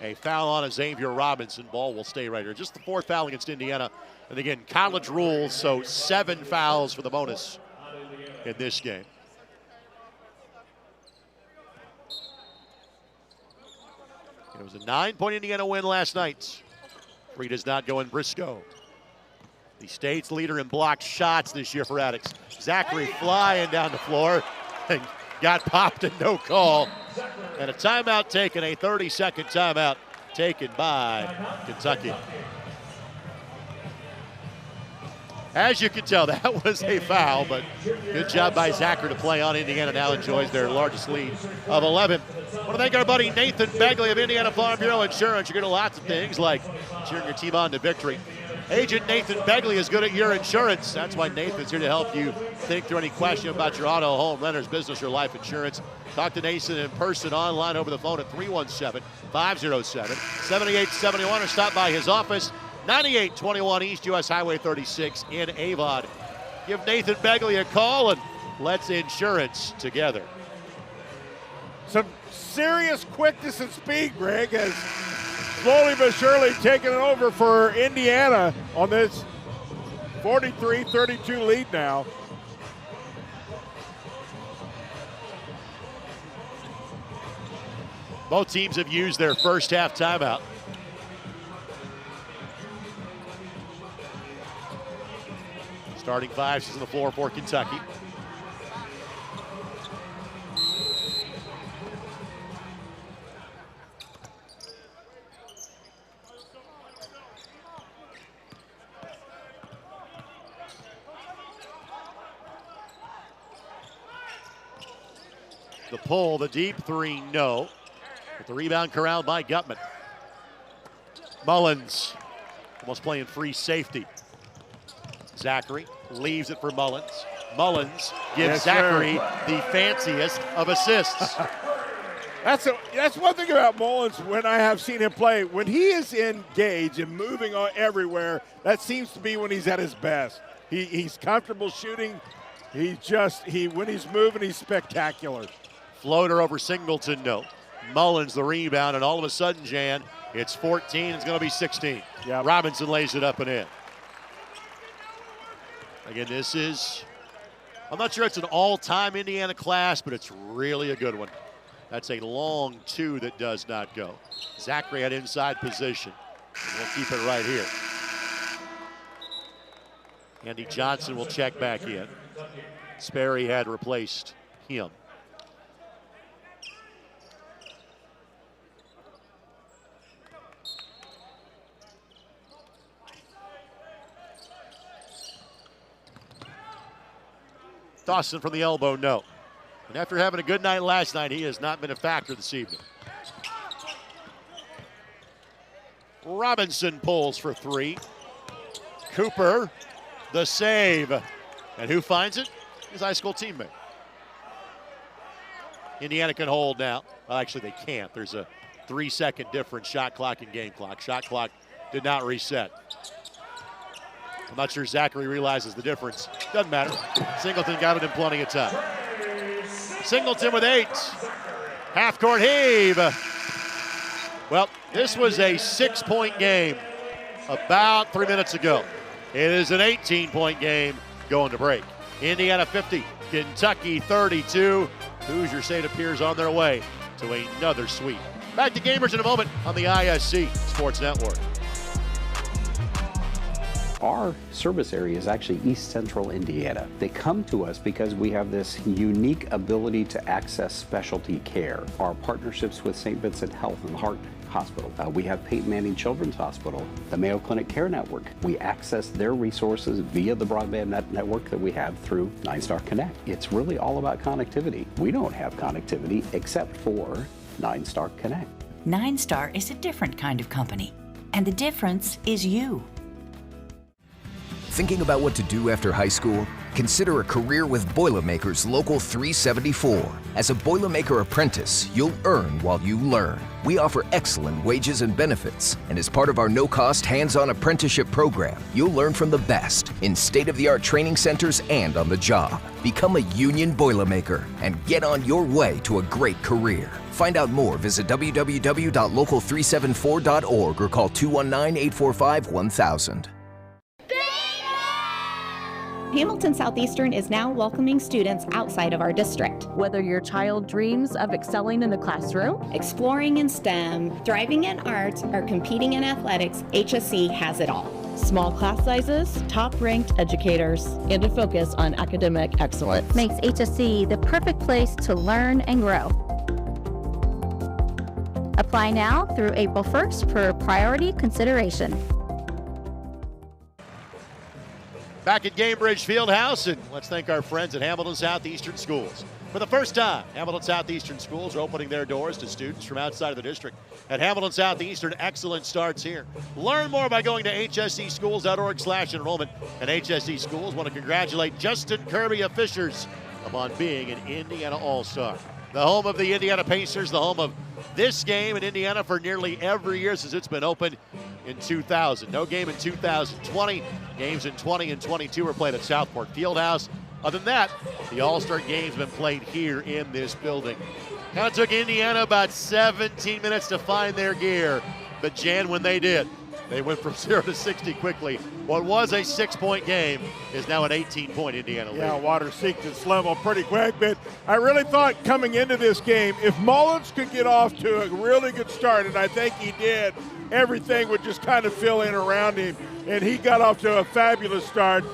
A foul on a Xavier Robinson. Ball will stay right here. Just the fourth foul against Indiana. And again, college rules, so 7 fouls for the bonus in this game. It was a 9-point Indiana win last night. 3 does not go in Briscoe. The state's leader in blocked shots this year for Addicts. Zachary flying down the floor and got popped and no call. And a timeout taken, a 30-second timeout taken by Kentucky. As you can tell, that was a foul, but good job by Zachary to play on. Indiana now enjoys their largest lead of 11. I want to thank our buddy Nathan Begley of Indiana Farm Bureau Insurance. You're getting lots of things like cheering your team on to victory. Agent Nathan Begley is good at your insurance. That's why Nathan's here to help you think through any question about your auto, home, renters, business, or life insurance. Talk to Nathan in person, online, over the phone at 317-507-7871 or stop by his office, 9821 East US Highway 36 in Avon. Give Nathan Begley a call and let's insurance together. Some serious quickness and speed, Greg, has slowly but surely taken it over for Indiana on this 43-32 lead now. Both teams have used their first half timeout. Starting 5 is on the floor for Kentucky. The pull, the deep 3, no. With the rebound corralled by Gutman. Mullins almost playing free safety. Zachary leaves it for Mullins. Mullins gives Zachary the fanciest of assists. That's one thing about Mullins when I have seen him play. When he is engaged and moving on everywhere, that seems to be when he's at his best. He's comfortable shooting. When he's moving, he's spectacular. Floater over Singleton, no. Mullins the rebound, and all of a sudden, Jan, it's 14, it's going to be 16. Yep. Robinson lays it up and in. Again, this is, I'm not sure it's an all-time Indiana class, but it's really a good one. That's a long 2 that does not go. Zachary at inside position. And we'll keep it right here. Andy Johnson will check back in. Sperry had replaced him. Dawson from the elbow, no. And after having a good night last night, he has not been a factor this evening. Robinson pulls for 3. Cooper, the save. And who finds it? His high school teammate. Indiana can hold now. Well, actually, they can't. There's a 3-second difference, shot clock and game clock. Shot clock did not reset. I'm not sure Zachary realizes the difference. Doesn't matter. Singleton got it in plenty of time. Singleton with 8. Half-court heave. Well, this was a 6-point game about 3 minutes ago. It is an 18-point game going to break. Indiana 50, Kentucky 32. Hoosier State appears on their way to another sweep. Back to Gamers in a moment on the ISC Sports Network. Our service area is actually East Central Indiana. They come to us because we have this unique ability to access specialty care. Our partnerships with St. Vincent Health and Heart Hospital. We have Peyton Manning Children's Hospital, the Mayo Clinic Care Network. We access their resources via the broadband network that we have through 9-Star Connect. It's really all about connectivity. We don't have connectivity except for 9-Star Connect. 9-Star is a different kind of company, and the difference is you. Thinking about what to do after high school? Consider a career with Boilermakers Local 374. As a Boilermaker apprentice, you'll earn while you learn. We offer excellent wages and benefits, and as part of our no-cost hands-on apprenticeship program, you'll learn from the best in state-of-the-art training centers and on the job. Become a union Boilermaker and get on your way to a great career. Find out more, visit www.local374.org or call 219-845-1000. Hamilton Southeastern is now welcoming students outside of our district. Whether your child dreams of excelling in the classroom, exploring in STEM, thriving in arts, or competing in athletics, HSC has it all. Small class sizes, top-ranked educators, and a focus on academic excellence makes HSC the perfect place to learn and grow. Apply now through April 1st for priority consideration. Back at Gamebridge Fieldhouse, and let's thank our friends at Hamilton Southeastern Schools. For the first time, Hamilton Southeastern Schools are opening their doors to students from outside of the district. At Hamilton Southeastern, excellence starts here. Learn more by going to hscschools.org/enrollment. And HSC Schools want to congratulate Justin Kirby of Fishers upon being an Indiana All-Star. The home of the Indiana Pacers, the home of this game in Indiana for nearly every year since it's been open in 2000. No game in 2020. Games in 20 and 22 were played at Southport Fieldhouse. Other than that, the All-Star game's been played here in this building. Kind of took Indiana about 17 minutes to find their gear, but Jan, when they did, they went from 0 to 60 quickly. What was a 6-point game is now an 18-point Indiana lead. Yeah, water seeked its level pretty quick, but I really thought coming into this game, if Mullins could get off to a really good start, and I think he did, everything would just kind of fill in around him, and he got off to a fabulous start.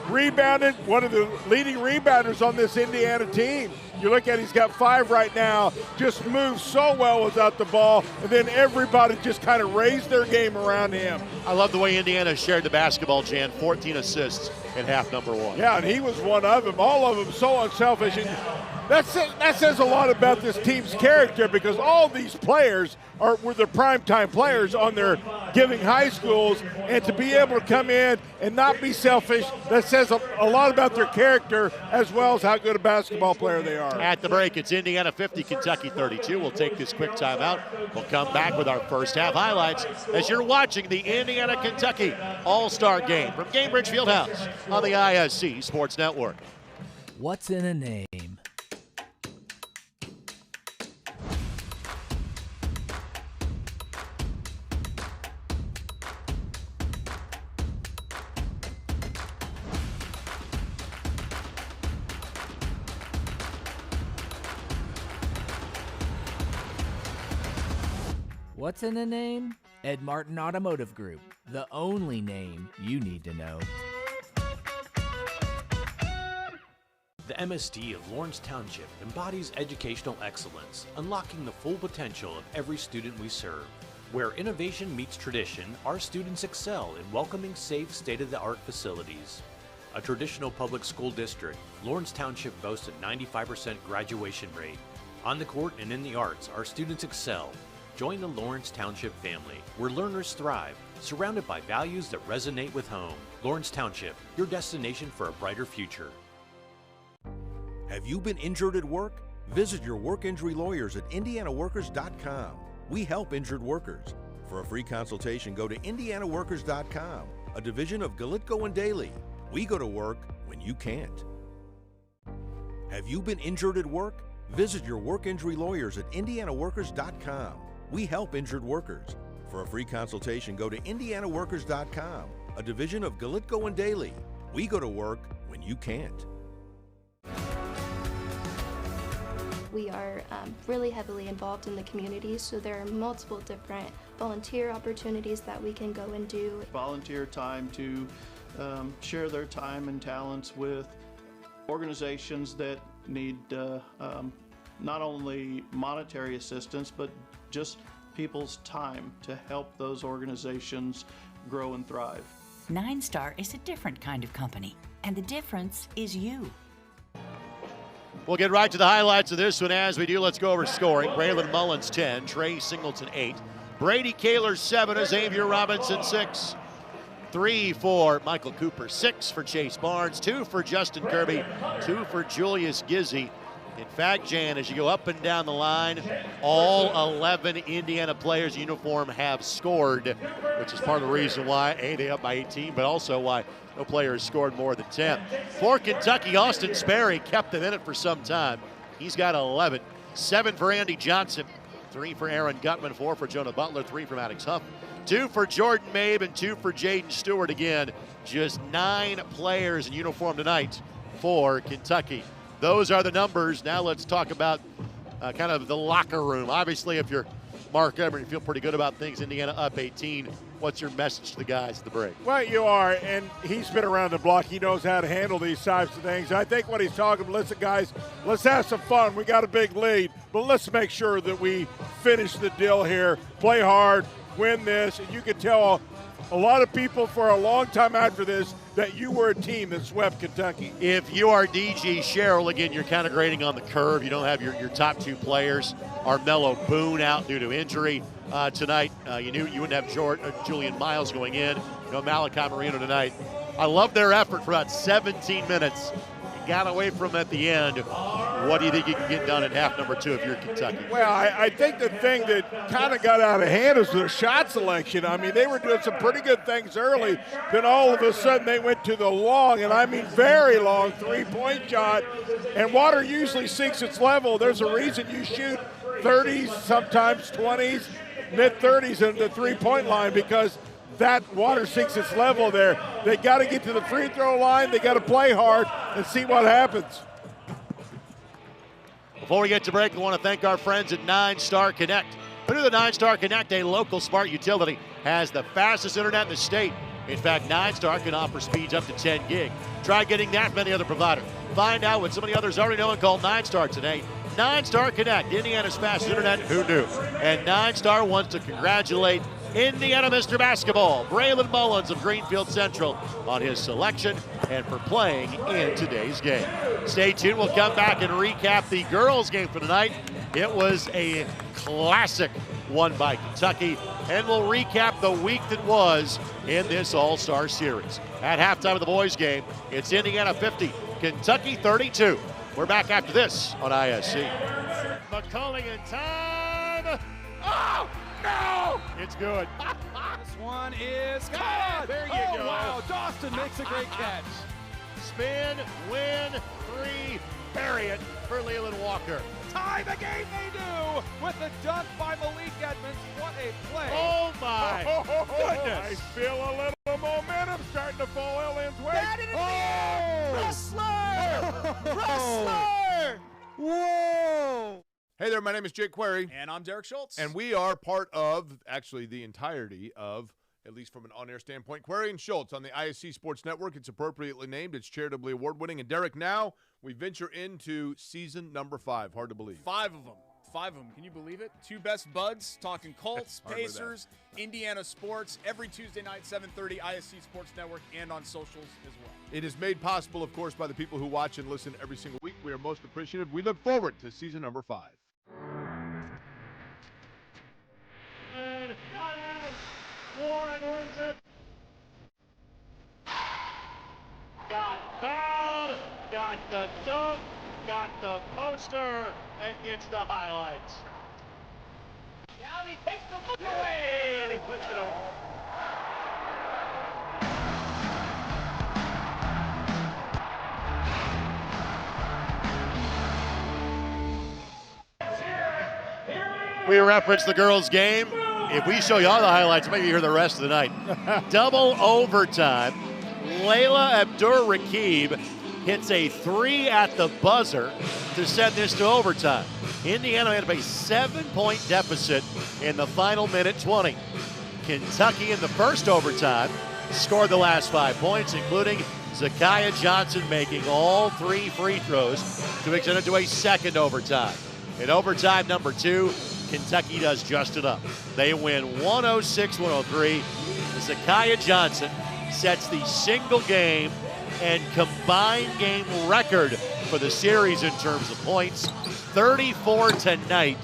Rebounded, one of the leading rebounders on this Indiana team. You look at it, he's got 5 right now, just moves so well without the ball, and then everybody just kind of raised their game around him. I love the way Indiana shared the basketball, Jan. 14 assists in half number 1. Yeah, and he was one of them. All of them so unselfish. And that says a lot about this team's character, because all these players were the primetime players on their giving high schools, and to be able to come in and not be selfish, that says a lot about their character as well as how good a basketball player they are. At the break, it's Indiana 50, Kentucky 32. We'll take this quick timeout. We'll come back with our first half highlights as you're watching the Indiana-Kentucky All-Star Game from Gamebridge Fieldhouse on the ISC Sports Network. What's in a name? What's in a name? Ed Martin Automotive Group, the only name you need to know. The MSD of Lawrence Township embodies educational excellence, unlocking the full potential of every student we serve. Where innovation meets tradition, our students excel in welcoming safe, state-of-the-art facilities. A traditional public school district, Lawrence Township boasts a 95% graduation rate. On the court and in the arts, our students excel. Join the Lawrence Township family, where learners thrive, surrounded by values that resonate with home. Lawrence Township, your destination for a brighter future. Have you been injured at work? Visit your work injury lawyers at indianaworkers.com. We help injured workers. For a free consultation, go to indianaworkers.com, a division of Galitko and Daly. We go to work when you can't. Have you been injured at work? Visit your work injury lawyers at indianaworkers.com. We help injured workers. For a free consultation, go to indianaworkers.com, a division of Galitko and Daly. We go to work when you can't. We are really heavily involved in the community, so there are multiple different volunteer opportunities that we can go and do. Volunteer time to share their time and talents with organizations that need not only monetary assistance, but just people's time to help those organizations grow and thrive. 9-Star is a different kind of company, and the difference is you. We'll get right to the highlights of this one. As we do, let's go over scoring. Braylon Mullins 10, Trey Singleton 8, Brady Kaler 7, Xavier Robinson 6. 3 for Michael Cooper, 6 for Chase Barnes, 2 for Justin Kirby, 2 for Julius Gizzi. In fact, Jan, as you go up and down the line, all 11 Indiana players in uniform have scored, which is part of the reason why, A, they up by 18, but also why no player has scored more than 10. For Kentucky, Austin Sperry kept them in it for some time. He's got 11. 7 for Andy Johnson, 3 for Aaron Gutman, 4 for Jonah Butler, 3 for Maddox Huff, 2 for Jordan Mabe, and 2 for Jaden Stewart. Again, just 9 players in uniform tonight for Kentucky. Those are the numbers. Now let's talk about kind of the locker room. Obviously, if you're Mark Everett, you feel pretty good about things. Indiana up 18. What's your message to the guys at the break? Well, you are, and he's been around the block. He knows how to handle these types of things. I think what he's talking, listen, guys, let's have some fun. We got a big lead, but let's make sure that we finish the deal here, play hard, win this, and you can tell a lot of people for a long time after this that you were a team that swept Kentucky. If you are DG Sherrill, again, you're kind of grading on the curve. You don't have your top 2 players. Armello Boone out due to injury tonight. You knew you wouldn't have Julian Miles going in. Malachi Marino tonight. I love their effort for about 17 minutes. Got away from them at the end. What do you think you can get done in half number 2 if you're Kentucky? Well, I think the thing that kind of got out of hand is their shot selection. I mean, they were doing some pretty good things early. Then all of a sudden they went to the long, and I mean very long, 3-point shot. And water usually sinks its level. There's a reason you shoot 30s, sometimes 20s, mid-30s in the 3-point line, because that water sinks its level there. They got to get to the free throw line. They got to play hard and see what happens. Before we get to break, I want to thank our friends at 9-Star Connect. Who knew the 9-Star Connect, a local smart utility, has the fastest internet in the state? In fact, 9-Star can offer speeds up to 10 gig. Try getting that from any other provider. Find out what some of the others already know and call 9-Star today. 9-Star Connect, Indiana's fastest internet. Who knew? And 9-Star wants to congratulate Indiana Mr. Basketball, Braylon Mullins of Greenfield Central, on his selection and for playing in today's game. Stay tuned. We'll come back and recap the girls' game for tonight. It was a classic won by Kentucky, and we'll recap the week that was in this All-Star Series. At halftime of the boys' game, it's Indiana 50, Kentucky 32. We're back after this on ISC. McCulling in time. Oh! No! It's good. This one is good. There you go. Wow, Dawson makes a great catch. Spin, win, 3, bury it for Leland Walker. Tie the game they do with the dunk by Malik Edmonds. What a play. Oh my goodness. I feel a little momentum starting to fall Ellen's way. That is Wrestler! Wrestler! Whoa! Hey there, my name is Jake Query. And I'm Derek Schultz. And we are part of, actually the entirety of, at least from an on-air standpoint, Query and Schultz on the ISC Sports Network. It's appropriately named. It's charitably award-winning. And Derek, now we venture into season number 5. Hard to believe. 5 of them. 5 of them. Can you believe it? 2 best buds, talking Colts, Pacers, Indiana sports, every Tuesday night, 7:30, ISC Sports Network, and on socials as well. It is made possible, of course, by the people who watch and listen every single week. We are most appreciative. We look forward to season number 5. Got fouled, got the dunk, got the poster, and gets the highlights. Now he takes the look away, and he puts it over. We reference the girls' game. If we show you all the highlights, maybe you hear the rest of the night. Double overtime. Layla Abdur-Rakib hits a 3 at the buzzer to send this to overtime. Indiana had a 7-point deficit in the final minute 20. Kentucky in the first overtime scored the last 5 points, including Zakiya Johnson making all 3 free throws to extend it to a second overtime. In overtime number 2, Kentucky does just enough. They win 106-103. Zakiya Johnson sets the single game and combined game record for the series in terms of points. 34 tonight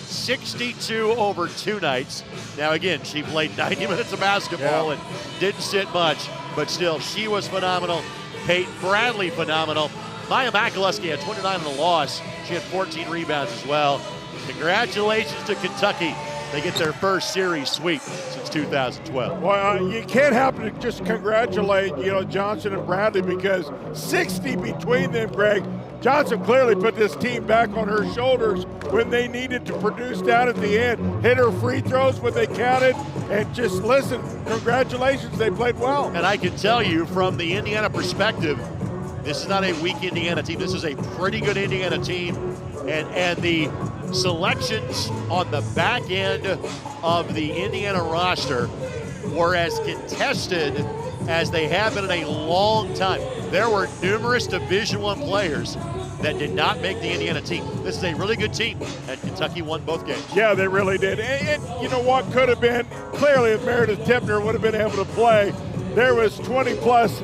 62 over 2 nights. Now, again, she played 90 minutes of basketball and didn't sit much, but still, she was phenomenal. Peyton Bradley, phenomenal. Maya McAlusky had 29 in the loss. She had 14 rebounds as well. Congratulations to Kentucky. They get their first series sweep since 2012. Well, you can't help but just congratulate, Johnson and Bradley, because 60 between them, Greg. Johnson clearly put this team back on her shoulders when they needed to produce down at the end. Hit her free throws when they counted, and just listen, congratulations, they played well. And I can tell you from the Indiana perspective, this is not a weak Indiana team. This is a pretty good Indiana team. And the selections on the back end of the Indiana roster were as contested as they have been in a long time. There were numerous Division I players that did not make the Indiana team. This is a really good team, and Kentucky won both games. Yeah, they really did. And you know what could have been, clearly if Meredith Tipner would have been able to play, there was 20-plus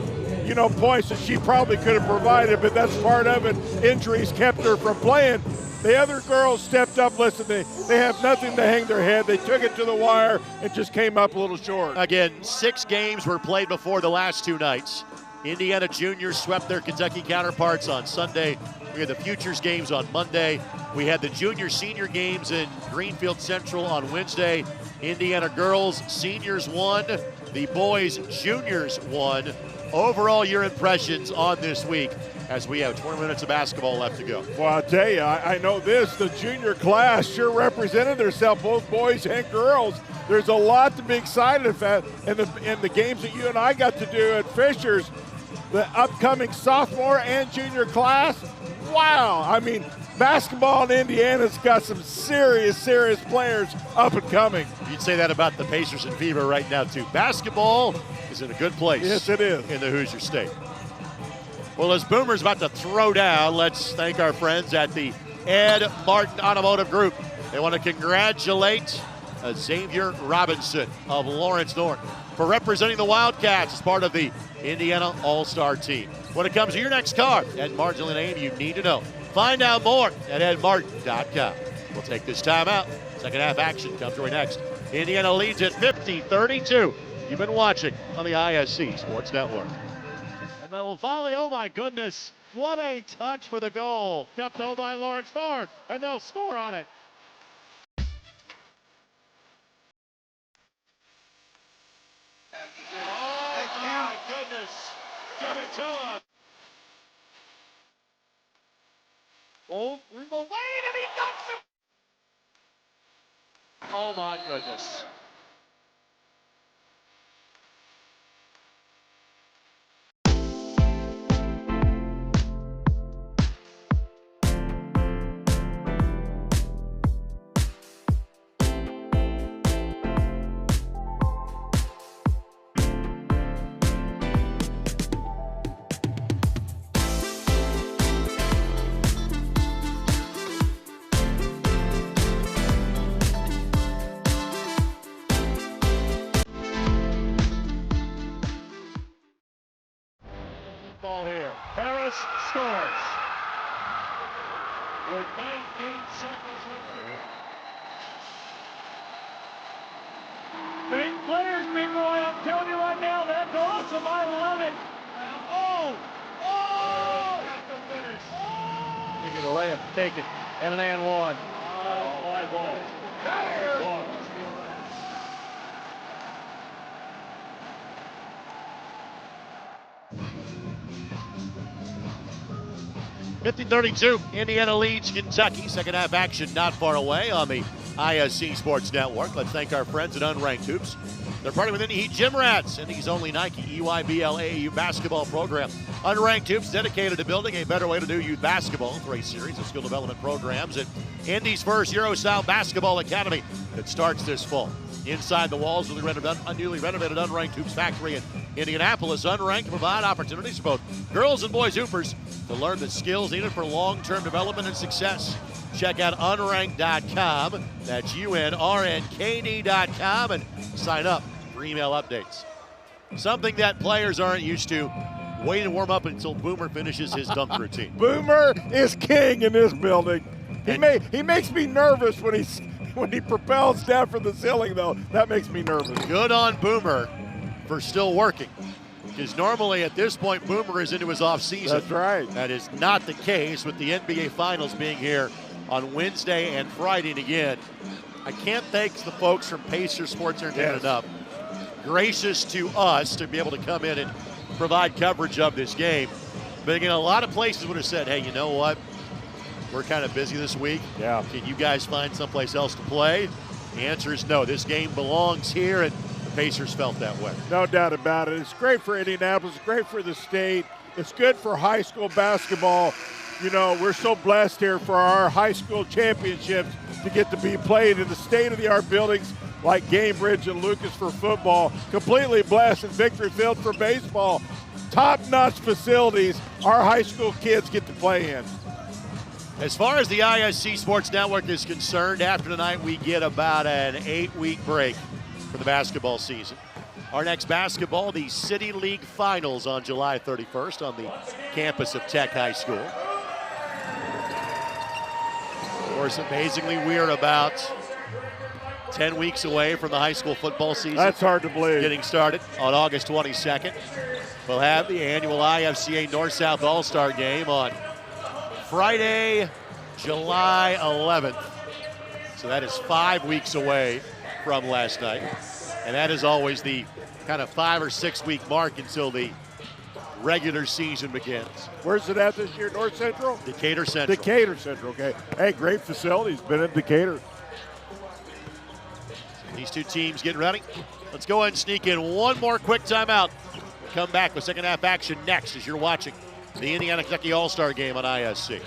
points that she probably could have provided, but that's part of it. Injuries kept her from playing. The other girls stepped up. Listen, they have nothing to hang their head. They took it to the wire and just came up a little short. Again, 6 games were played before the last 2 nights. Indiana juniors swept their Kentucky counterparts on Sunday. We had the Futures games on Monday. We had the junior-senior games in Greenfield Central on Wednesday. Indiana girls, seniors won. The boys, juniors won. Overall, your impressions on this week as we have 20 minutes of basketball left to go. Well, I'll tell you, I know this, the junior class sure represented themselves, both boys and girls. There's a lot to be excited about in the games that you and I got to do at Fisher's. The upcoming sophomore and junior class, wow. I mean, basketball in Indiana's got some serious players up and coming. You'd say that about the Pacers and Fever right now, too. Basketball is in a good place. Yes, it is. In the Hoosier State. Well, as Boomer's about to throw down, let's thank our friends at the Ed Martin Automotive Group. They want to congratulate Xavier Robinson of Lawrence North for representing the Wildcats as part of the Indiana All-Star team. When it comes to your next car, Ed Martin's the name you need to know. Find out more at edmartin.com. We'll take this time out. Second half action comes right next. Indiana leads at 50-32. You've been watching on the ISC Sports Network. And the volley, oh my goodness. What a touch for the goal. Kept held by Lawrence North, and they'll score on it. Oh my goodness. Give it to him. Oh, and he knocks it. Oh my goodness. Ball here. Harris scores. With 19 seconds remaining. Big players, big boy. I'm telling you right now, that's awesome. I love it. Oh! That's the finish. You get a layup, take it, and an and one. Fly ball. Ball. 50-32, Indiana leads Kentucky. Second half action not far away on the ISC Sports Network. Let's thank our friends at Unranked Hoops. They're partnering with Indy Heat Gym Rats, Indy's only Nike EYBL AAU basketball program. Unranked Hoops dedicated to building a better way to do youth basketball through a series of skill development programs at Indy's first Euro-style basketball academy that starts this fall. Inside the walls of the newly renovated Unranked Hoops factory in Indianapolis, Unranked provide opportunities for both girls and boys hoopers to learn the skills needed for long-term development and success. Check out unranked.com. That's UNRNKD.com and sign up for email updates. Something that players aren't used to, waiting to warm up until Boomer finishes his dunk routine. Boomer is king in this building. He makes me nervous when when he propels down from the ceiling, though, that makes me nervous. Good on Boomer for still working. Because normally at this point, Boomer is into his offseason. That's right. That is not the case with the NBA Finals being here on Wednesday and Friday. And again, I can't thank the folks from Pacer Sports Entertainment enough. Gracious to us to be able to come in and provide coverage of this game. But again, a lot of places would have said, hey, you know what? We're kind of busy this week. Yeah. Can you guys find someplace else to play? The answer is no. This game belongs here, and the Pacers felt that way. No doubt about it. It's great for Indianapolis. It's great for the state. It's good for high school basketball. You know, we're so blessed here for our high school championships to get to be played in the state-of-the-art buildings like Gamebridge and Lucas for football. Completely blessed, and Victory Field for baseball. Top-notch facilities our high school kids get to play in. As far as the ISC Sports Network is concerned, after tonight we get about an 8-week break for the basketball season. Our next basketball, the City League Finals on July 31st on the campus of Tech High School. Of course, amazingly, we are about 10 weeks away from the high school football season. That's hard to believe. Getting started on August 22nd. We'll have the annual IFCA North-South All-Star Game on Friday, July 11th. So that is 5 weeks away from last night. And that is always the kind of 5 or 6 week mark until the regular season begins. Where's it at this year? North Central? Decatur Central. Decatur Central, okay. Hey, great facilities. Been in Decatur. These two teams getting ready. Let's go ahead and sneak in one more quick timeout. Come back with second half action next as you're watching the Indiana-Kentucky All-Star Game on ISC.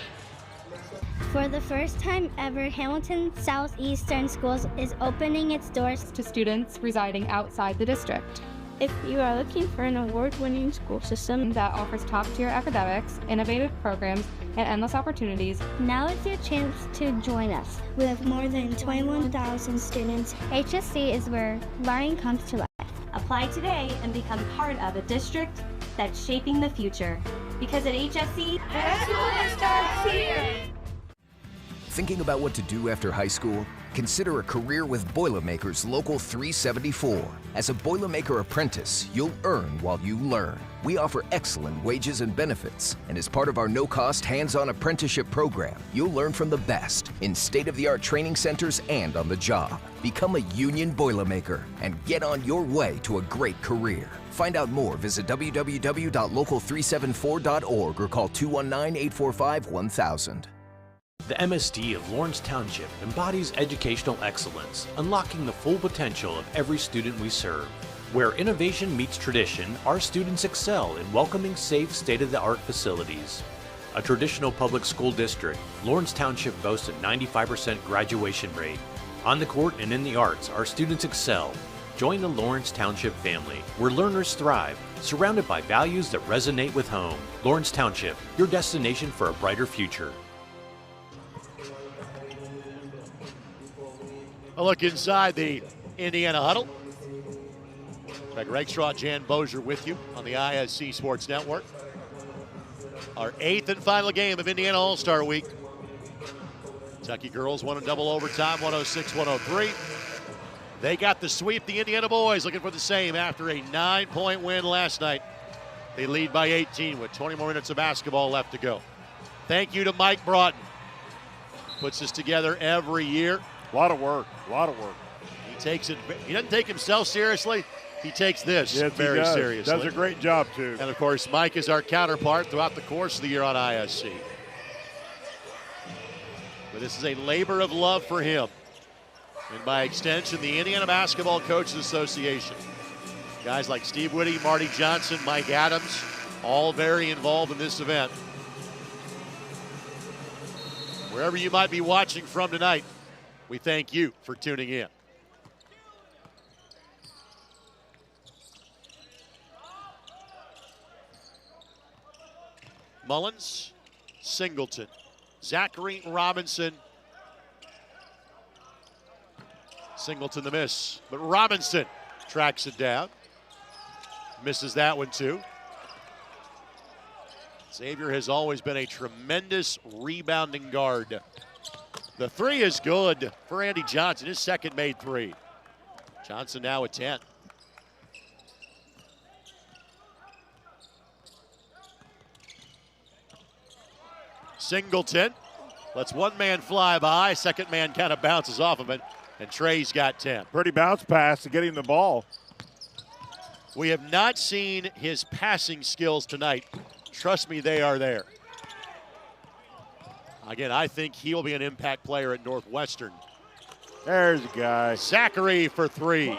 For the first time ever, Hamilton Southeastern Schools is opening its doors to students residing outside the district. If you are looking for an award-winning school system that offers top-tier academics, innovative programs, and endless opportunities, now is your chance to join us. With more than 21,000 students, HSC is where learning comes to life. Apply today and become part of a district that's shaping the future. Because at HSC, excellence starts here. Thinking about what to do after high school? Consider a career with Boilermakers Local 374. As a Boilermaker apprentice, you'll earn while you learn. We offer excellent wages and benefits, and as part of our no-cost hands-on apprenticeship program, you'll learn from the best in state-of-the-art training centers and on the job. Become a union Boilermaker and get on your way to a great career. Find out more, visit www.local374.org or call 219-845-1000. The MSD of Lawrence Township embodies educational excellence, unlocking the full potential of every student we serve. Where innovation meets tradition, our students excel in welcoming safe, state-of-the-art facilities. A traditional public school district, Lawrence Township boasts a 95% graduation rate. On the court and in the arts, our students excel. Join the Lawrence Township family, where learners thrive, surrounded by values that resonate with home. Lawrence Township, your destination for a brighter future. A look inside the Indiana huddle. Greg Rakestraw, Jan Bozier with you on the ISC Sports Network. Our 8th and final game of Indiana All-Star Week. Kentucky girls won in double overtime, 106-103. They got the sweep. The Indiana boys looking for the same after a 9-point win last night. They lead by 18 with 20 more minutes of basketball left to go. Thank you to Mike Broughton. Puts this together every year. A lot of work, a lot of work. He takes it. He doesn't take himself seriously. He takes this very seriously. Does a great job, too. And, of course, Mike is our counterpart throughout the course of the year on ISC. But this is a labor of love for him. And by extension, the Indiana Basketball Coaches Association. Guys like Steve Whitty, Marty Johnson, Mike Adams, all very involved in this event. Wherever you might be watching from tonight, we thank you for tuning in. Mullins, Singleton, Zachary Robinson. Singleton the miss, but Robinson tracks it down. Misses that one too. Xavier has always been a tremendous rebounding guard The three is good for Andy Johnson, his second made three. Johnson now at 10. Singleton lets one man fly by, second man kind of bounces off of it, and Trey's got 10. Pretty bounce pass to get him the ball. We have not seen his passing skills tonight. Trust me, they are there. Again, I think he will be an impact player at Northwestern. There's a guy. Zachary for three.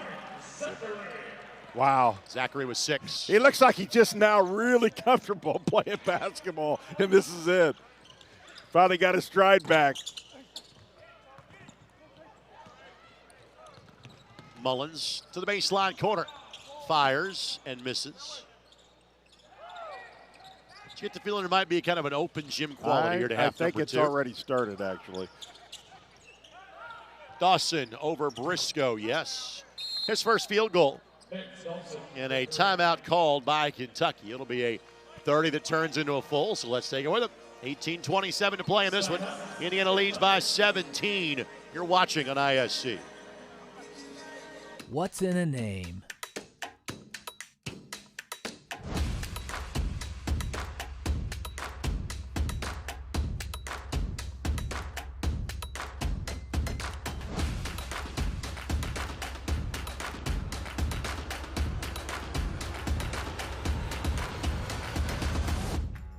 Wow. Zachary was 6. He looks like he's just now really comfortable playing basketball, and this is it. Finally got his stride back. Mullins to the baseline corner. Fires and misses. You get the feeling there might be kind of an open gym quality here to have. I think it's already started, actually. Dawson over Briscoe, yes. His first field goal. And a timeout called by Kentucky. It'll be a 30 that turns into a full, so let's take it with them. 18:27 to play in this one. Indiana leads by 17. You're watching on ISC. What's in a name?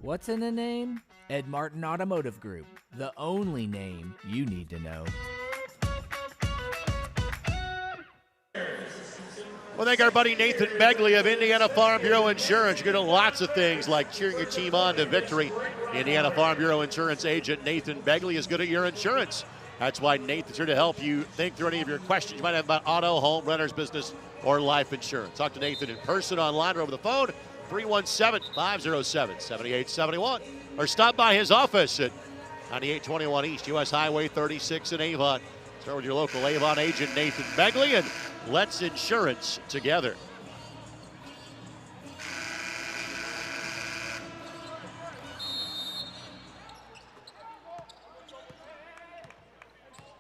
What's in a name? Ed Martin Automotive Group, the only name you need to know. Well, thank our buddy Nathan Begley of Indiana Farm Bureau Insurance. You're going to do lots of things like cheering your team on to victory. Indiana Farm Bureau Insurance agent Nathan Begley is good at your insurance. That's why Nathan's here to help you think through any of your questions you might have about auto, home, renter's business, or life insurance. Talk to Nathan in person, online, or over the phone. 317-507-7871. Or stop by his office at 9821 East US Highway 36 in Avon. Start with your local Avon agent, Nathan Begley, and let's insurance together.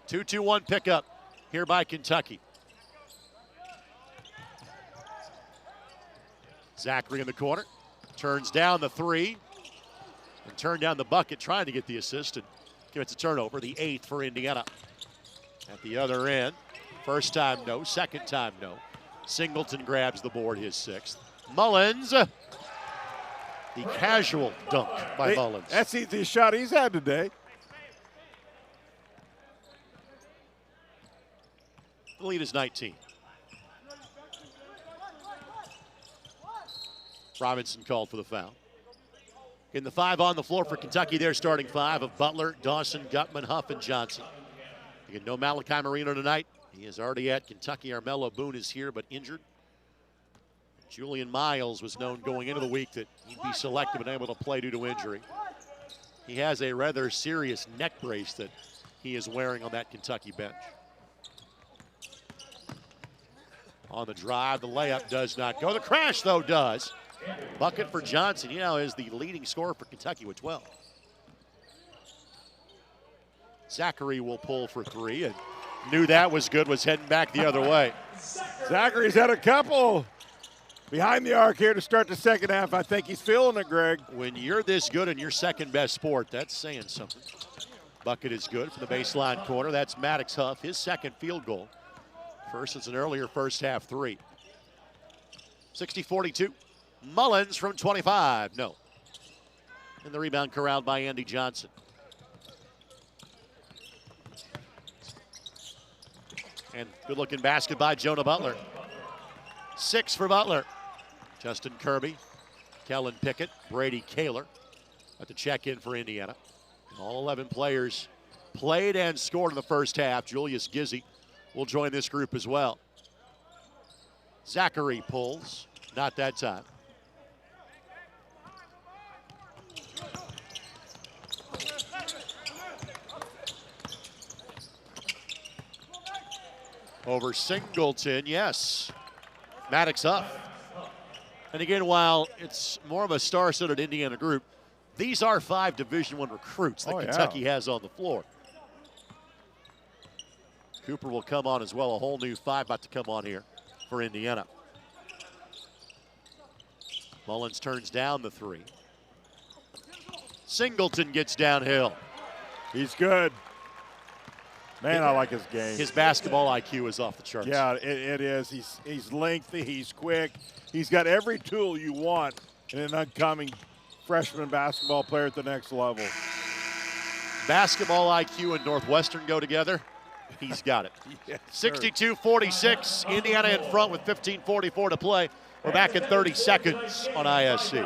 Two-2-1 pickup here by Kentucky. Zachary in the corner, turns down the three, and turned down the bucket, trying to get the assist, and commits a turnover, the 8th for Indiana. At the other end, first time no, second time no. Singleton grabs the board, his 6th. Mullins, the casual dunk by Mullins. That's the easiest shot he's had today. The lead is 19. Robinson called for the foul. In the 5 on the floor for Kentucky, their starting 5 of Butler, Dawson, Gutman, Huff, and Johnson. Again, no Malachi Marino tonight. He is already at Kentucky. Armello Boone is here, but injured. Julian Miles was known going into the week that he'd be selected and able to play due to injury. He has a rather serious neck brace that he is wearing on that Kentucky bench. On the drive, the layup does not go. The crash, though, does. Bucket for Johnson. He now is the leading scorer for Kentucky with 12. Zachary will pull for 3 and knew that was good, was heading back the other way. Zachary's had a couple behind the arc here to start the second half. I think he's feeling it, Greg. When you're this good in your second best sport, that's saying something. Bucket is good from the baseline corner. That's Maddox Huff, his second field goal. First, it's an earlier first half 3. 60-42. Mullins from 25, no. And the rebound corralled by Andy Johnson. And good-looking basket by Jonah Butler. 6 for Butler. Justin Kirby, Kellen Pickett, Brady Kaler at the check-in for Indiana. All 11 players played and scored in the first half. Julius Gizzi will join this group as well. Zachary pulls, not that time. Over Singleton, yes. Maddox up. And again, while it's more of a star-studded Indiana group, these are 5 Division I recruits that Kentucky has on the floor. Cooper will come on as well. A whole new 5 about to come on here for Indiana. Mullins turns down the 3. Singleton gets downhill. He's good. Man, I like his game. His basketball IQ is off the charts. Yeah, it is. He's lengthy. He's quick. He's got every tool you want in an upcoming freshman basketball player at the next level. Basketball IQ and Northwestern go together. He's got it. Yes, 62-46. Indiana in front with 15:44 to play. We're back in 30 seconds on ISC.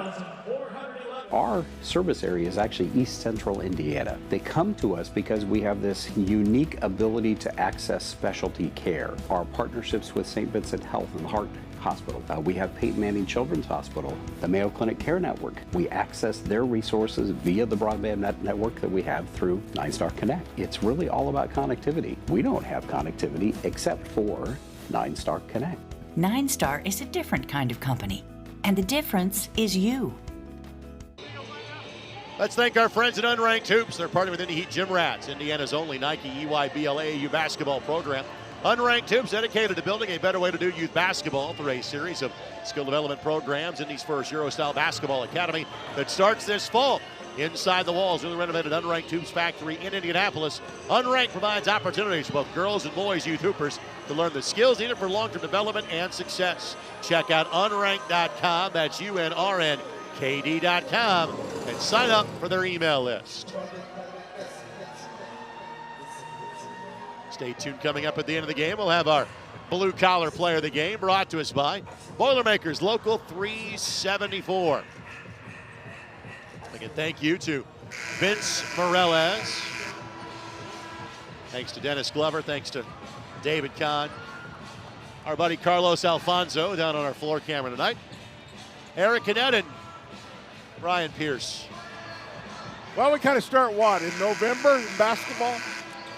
Our service area is actually East Central Indiana. They come to us because we have this unique ability to access specialty care. Our partnerships with St. Vincent Health and Heart Hospital. We have Peyton Manning Children's Hospital, the Mayo Clinic Care Network. We access their resources via the broadband network that we have through 9-Star Connect. It's really all about connectivity. We don't have connectivity except for 9-Star Connect. 9-Star is a different kind of company, and the difference is you. Let's thank our friends at Unranked Hoops. They're partnering with Indy Heat Gym Rats, Indiana's only Nike EYBL basketball program. Unranked Hoops, dedicated to building a better way to do youth basketball through a series of skill development programs. Indy's first Euro-style basketball academy that starts this fall. Inside the walls of the renovated Unranked Hoops factory in Indianapolis, Unranked provides opportunities for both girls and boys youth hoopers to learn the skills needed for long-term development and success. Check out unranked.com, that's UNRNKD.com, and sign up for their email list. Stay tuned. Coming up at the end of the game, we'll have our blue-collar player of the game brought to us by Boilermakers Local 374. Again, thank you to Vince Morales. Thanks to Dennis Glover. Thanks to David Kahn. Our buddy Carlos Alfonso down on our floor camera tonight. Eric Cadet and Brian Pierce. Well, we kind of start what, in November in basketball?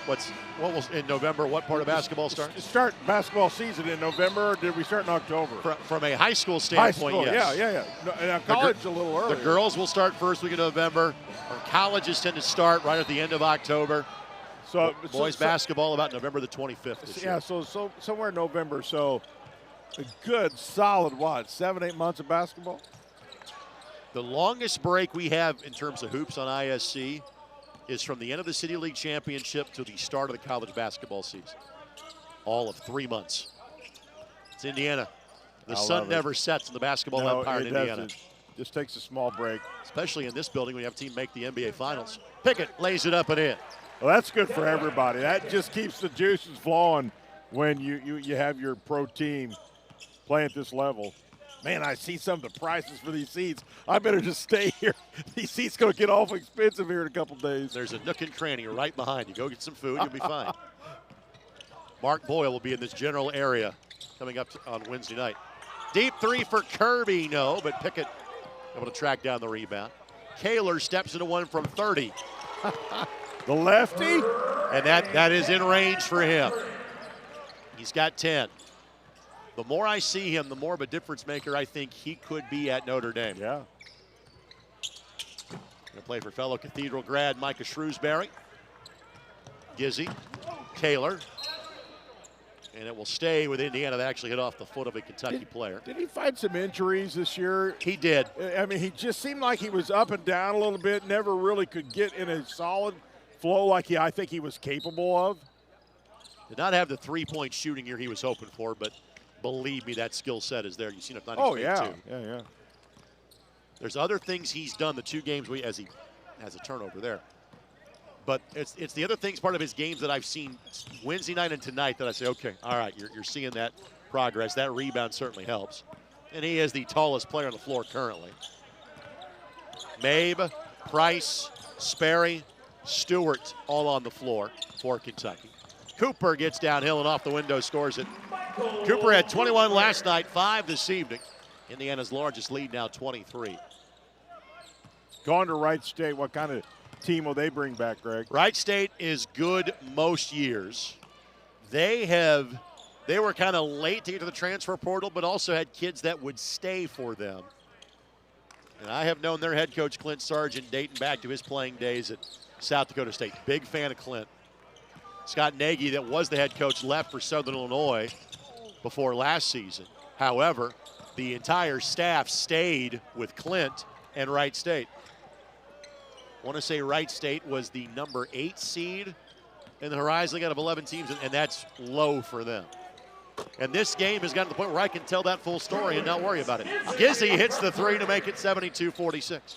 What was in November? What part of basketball starts? Start basketball season in November, or did we start in October? From a high school standpoint, yes. Yeah. No, and college a little early. The girls will start first week of November. Our colleges tend to start right at the end of October. So boys basketball about November the 25th this year. Yeah, so somewhere in November. So a good, solid, 7-8 months of basketball? The longest break we have in terms of hoops on ISC is from the end of the City League Championship to the start of the college basketball season. All of 3 months. It's Indiana. The sun never sets in the basketball empire in Indiana. It just takes a small break. Especially in this building when you have a team make the NBA Finals. Pickett lays it up and in. Well, that's good for everybody. That just keeps the juices flowing when you have your pro team playing at this level. Man, I see some of the prices for these seats. I better just stay here. These seats going to get awful expensive here in a couple days. There's a nook and cranny right behind you. Go get some food. You'll be fine. Mark Boyle will be in this general area coming up on Wednesday night. Deep 3 for Kirby. No, but Pickett able to track down the rebound. Kaler steps into one from 30. The lefty? And that is in range for him. He's got 10. The more I see him, the more of a difference maker I think he could be at Notre Dame. Yeah. Going to play for fellow Cathedral grad Micah Shrewsbury. Gizzy, Taylor. And it will stay with Indiana. That actually hit off the foot of a Kentucky player. Did he find some injuries this year? He did. I mean, he just seemed like he was up and down a little bit, never really could get in a solid flow like I think he was capable of. Did not have the three-point shooting year he was hoping for, but believe me, that skill set is there. You've seen it not too. Yeah. There's other things he's done the 2 games as he has a turnover there. But it's the other things part of his games that I've seen Wednesday night and tonight that I say, okay, all right, you're seeing that progress. That rebound certainly helps. And he is the tallest player on the floor currently. Mabe, Price, Sperry, Stewart all on the floor for Kentucky. Cooper gets downhill and off the window, scores it. Cooper had 21 last night, 5 this evening. Indiana's largest lead now, 23. Gone to Wright State. What kind of team will they bring back, Greg? Wright State is good most years. They were kind of late to get to the transfer portal, but also had kids that would stay for them. And I have known their head coach, Clint Sargent, dating back to his playing days at South Dakota State. Big fan of Clint. Scott Nagy, that was the head coach, left for Southern Illinois before last season. However, the entire staff stayed with Clint and Wright State. I want to say Wright State was the number 8 seed in the Horizon League out of 11 teams, and that's low for them. And this game has gotten to the point where I can tell that full story and not worry about it. Gizzy hits the 3 to make it 72-46.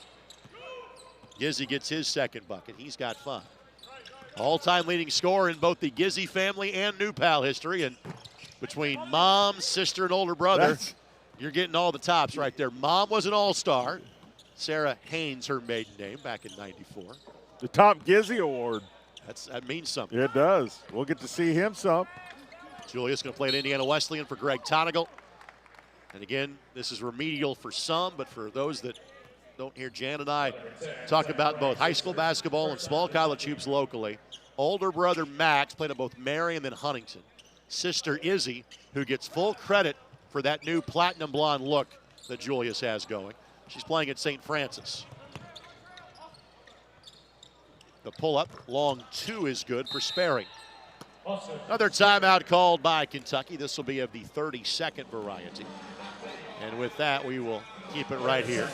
Gizzy gets his second bucket. He's got 5. All-time leading scorer in both the Gizzy family and New Pal history. And between mom, sister, and older brother, you're getting all the tops right there. Mom was an all-star. Sarah Haynes, her maiden name, back in '94. The top Gizzy award. That means something. It does. We'll get to see him some. Julius going to play at Indiana Wesleyan for Greg Tonigal. And again, this is remedial for some, but for those that don't hear Jan and I talk about both high school basketball and small college hoops locally, older brother Max played at both Marion and then Huntington. Sister Izzy, who gets full credit for that new platinum blonde look that Julius has going. She's playing at St. Francis. The pull-up, long 2 is good for Sperry. Another timeout called by Kentucky. This will be of the 30-second variety. And with that, we will keep it right here.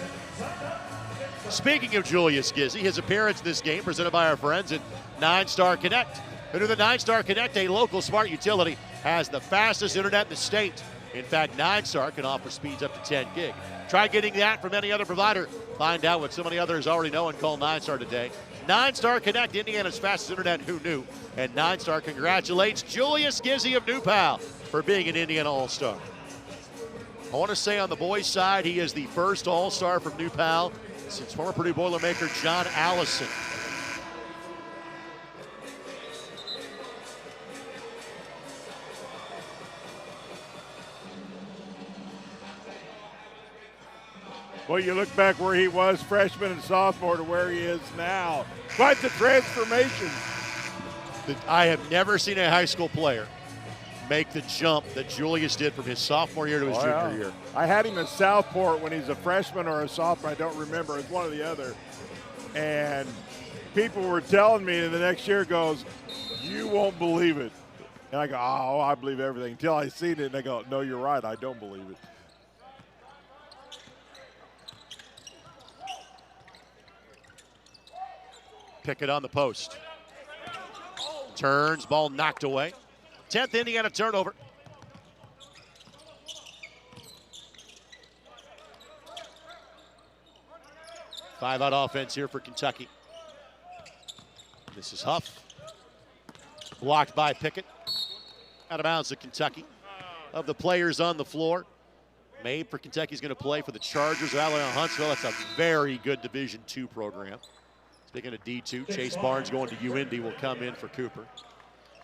Speaking of Julius Gizzy, his appearance in this game presented by our friends at 9-Star Connect. Who knew the 9-Star Connect, a local smart utility, has the fastest internet in the state. In fact, 9-Star can offer speeds up to 10 gig. Try getting that from any other provider. Find out what so many others already know and call 9-Star today. 9-Star Connect, Indiana's fastest internet, who knew? And 9-Star congratulates Julius Gizzy of New Pal for being an Indiana All-Star. I want to say on the boys' side, he is the first All-Star from New Pal since former Purdue Boilermaker John Allison. Well, you look back where he was freshman and sophomore to where he is now. Quite the transformation. I have never seen a high school player make the jump that Julius did from his sophomore year to his junior year. I had him in Southport when he's a freshman or a sophomore. I don't remember. It's one or the other. And people were telling me, and the next year goes, you won't believe it. And I go, oh, I believe everything. Until I seen it, and they go, no, you're right. I don't believe it. Pickett on the post. Turns, ball knocked away. 10th Indiana turnover. Five-out offense here for Kentucky. This is Huff. Blocked by Pickett. Out of bounds to Kentucky. Of the players on the floor, Mabe for Kentucky is going to play for the Chargers of Alabama Huntsville. That's a very good Division II program. Speaking of D2, Chase Barnes going to UIndy will come in for Cooper.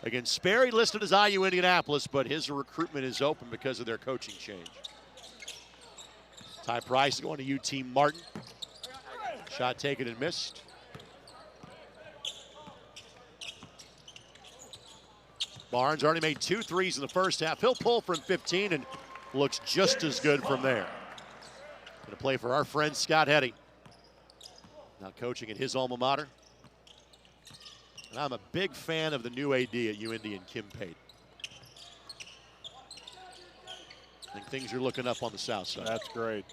Again, Sperry listed as IU Indianapolis, but his recruitment is open because of their coaching change. Ty Price going to UT Martin. Shot taken and missed. Barnes already made 2 threes in the first half. He'll pull from 15 and looks just as good from there. Going to play for our friend Scott Heddy. Now coaching at his alma mater. And I'm a big fan of the new AD at UIndy and Kim Pate. I think things are looking up on the south side. That's great.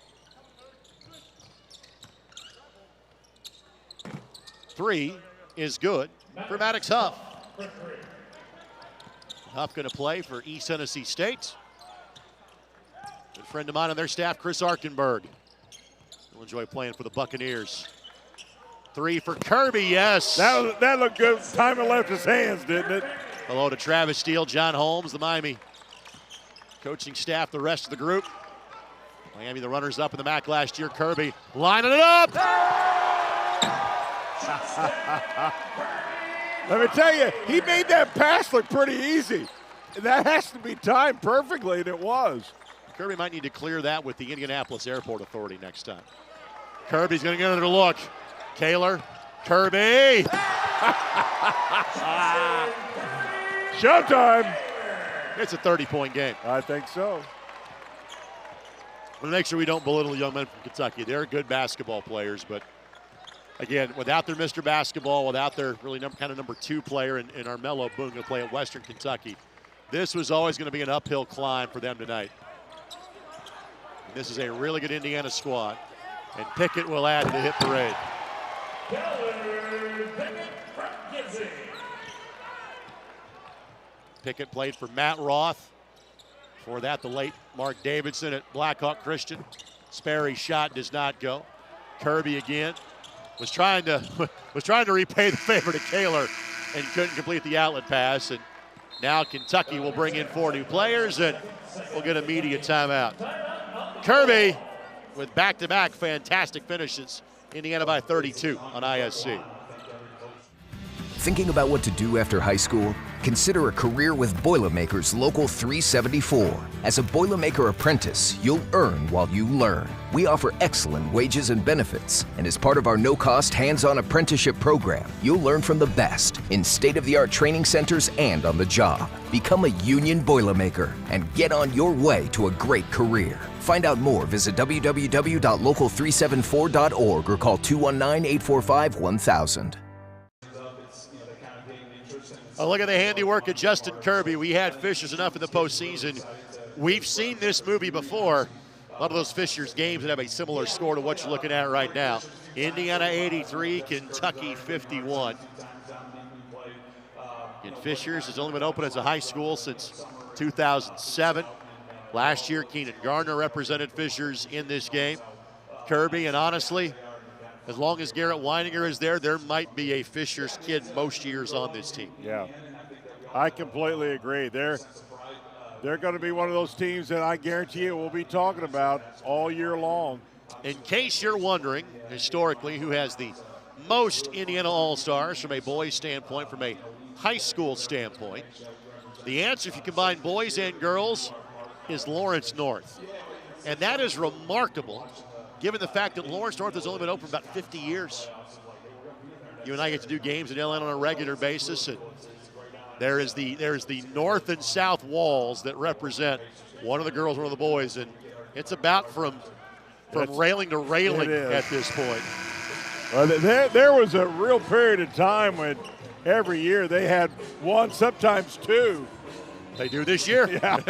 3 is good for Maddox Huff. Huff going to play for East Tennessee State. Good friend of mine on their staff, Chris Arkenberg. He'll enjoy playing for the Buccaneers. 3 for Kirby, yes. That looked good. Timing left his hands, didn't it? Hello to Travis Steele, John Holmes, the Miami coaching staff, the rest of the group. Miami, the runners-up in the MAC last year. Kirby lining it up. Let me tell you, he made that pass look pretty easy. That has to be timed perfectly, and it was. Kirby might need to clear that with the Indianapolis Airport Authority next time. Kirby's going to get another look. Kaler, Kirby. Showtime. It's a 30-point game. I think so. We'll make sure we don't belittle young men from Kentucky. They're good basketball players, but Again, without their Mr. Basketball, without their really number 2 player in Armello Boone, going to play at Western Kentucky, this was always going to be an uphill climb for them tonight. This is a really good Indiana squad, and Pickett will add to the hit parade. Pickett played for Matt Roth. Before that, the late Mark Davidson at Blackhawk Christian. Sperry's shot does not go. Kirby again was trying to repay the favor to Kaler and couldn't complete the outlet pass. And now Kentucky will bring in 4 new players and we'll get a media timeout. Kirby with back-to-back fantastic finishes. Indiana by 32 on ISC. Thinking about what to do after high school? Consider a career with Boilermakers Local 374. As a Boilermaker apprentice, you'll earn while you learn. We offer excellent wages and benefits, and as part of our no-cost hands-on apprenticeship program, you'll learn from the best in state-of-the-art training centers and on the job. Become a union Boilermaker and get on your way to a great career. Find out more, visit www.local374.org or call 219-845-1000. Oh, look at the handiwork of Justin Kirby. We had Fishers enough in the postseason. We've seen this movie before. A lot of those Fishers games that have a similar score to what you're looking at right now. Indiana 83, Kentucky 51. And Fishers has only been open as a high school since 2007. Last year, Keenan Gardner represented Fishers in this game. Kirby, and honestly, as long as Garrett Weininger is there, there might be a Fishers kid most years on this team. Yeah, I completely agree. They're going to be one of those teams that I guarantee you we'll be talking about all year long. In case you're wondering, historically, who has the most Indiana All-Stars from a boys standpoint, from a high school standpoint, the answer, if you combine boys and girls, is Lawrence North. And that is remarkable, given the fact that Lawrence North has only been open about 50 years. You and I get to do games in LN on a regular basis, and there's the north and south walls that represent one of the girls, one of the boys, and it's about from railing to railing at this point. Well, there was a real period of time when every year they had one, sometimes 2. They do this year. Yeah,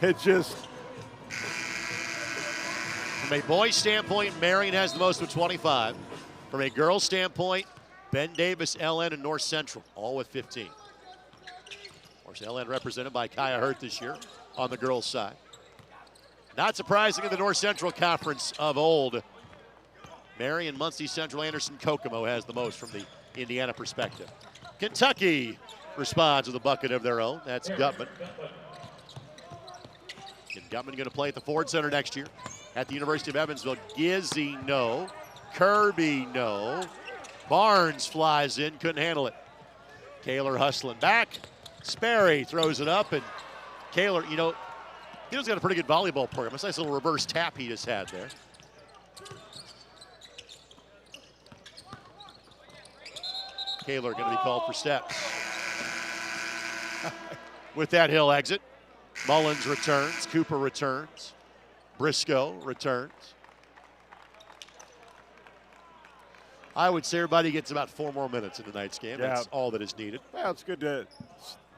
it's just. From a boys' standpoint, Marion has the most with 25. From a girls' standpoint, Ben Davis, LN, and North Central, all with 15. Of course, LN represented by Kaya Hurt this year on the girls' side. Not surprising in the North Central Conference of old, Marion, Muncie Central, Anderson, Kokomo has the most from the Indiana perspective. Kentucky responds with a bucket of their own. That's Gutman. And Gutman going to play at the Ford Center next year. At the University of Evansville, Gizzy, no. Kirby, no. Barnes flies in, couldn't handle it. Kaler hustling back. Sperry throws it up, and Kaler, you know, he's got a pretty good volleyball program. It's a nice little reverse tap he just had there. Kaler going to be called for steps. With that, he'll exit. Mullins returns. Cooper returns. Briscoe returns. I would say everybody gets about 4 more minutes in tonight's game. Yeah. That's all that is needed. Well, it's good to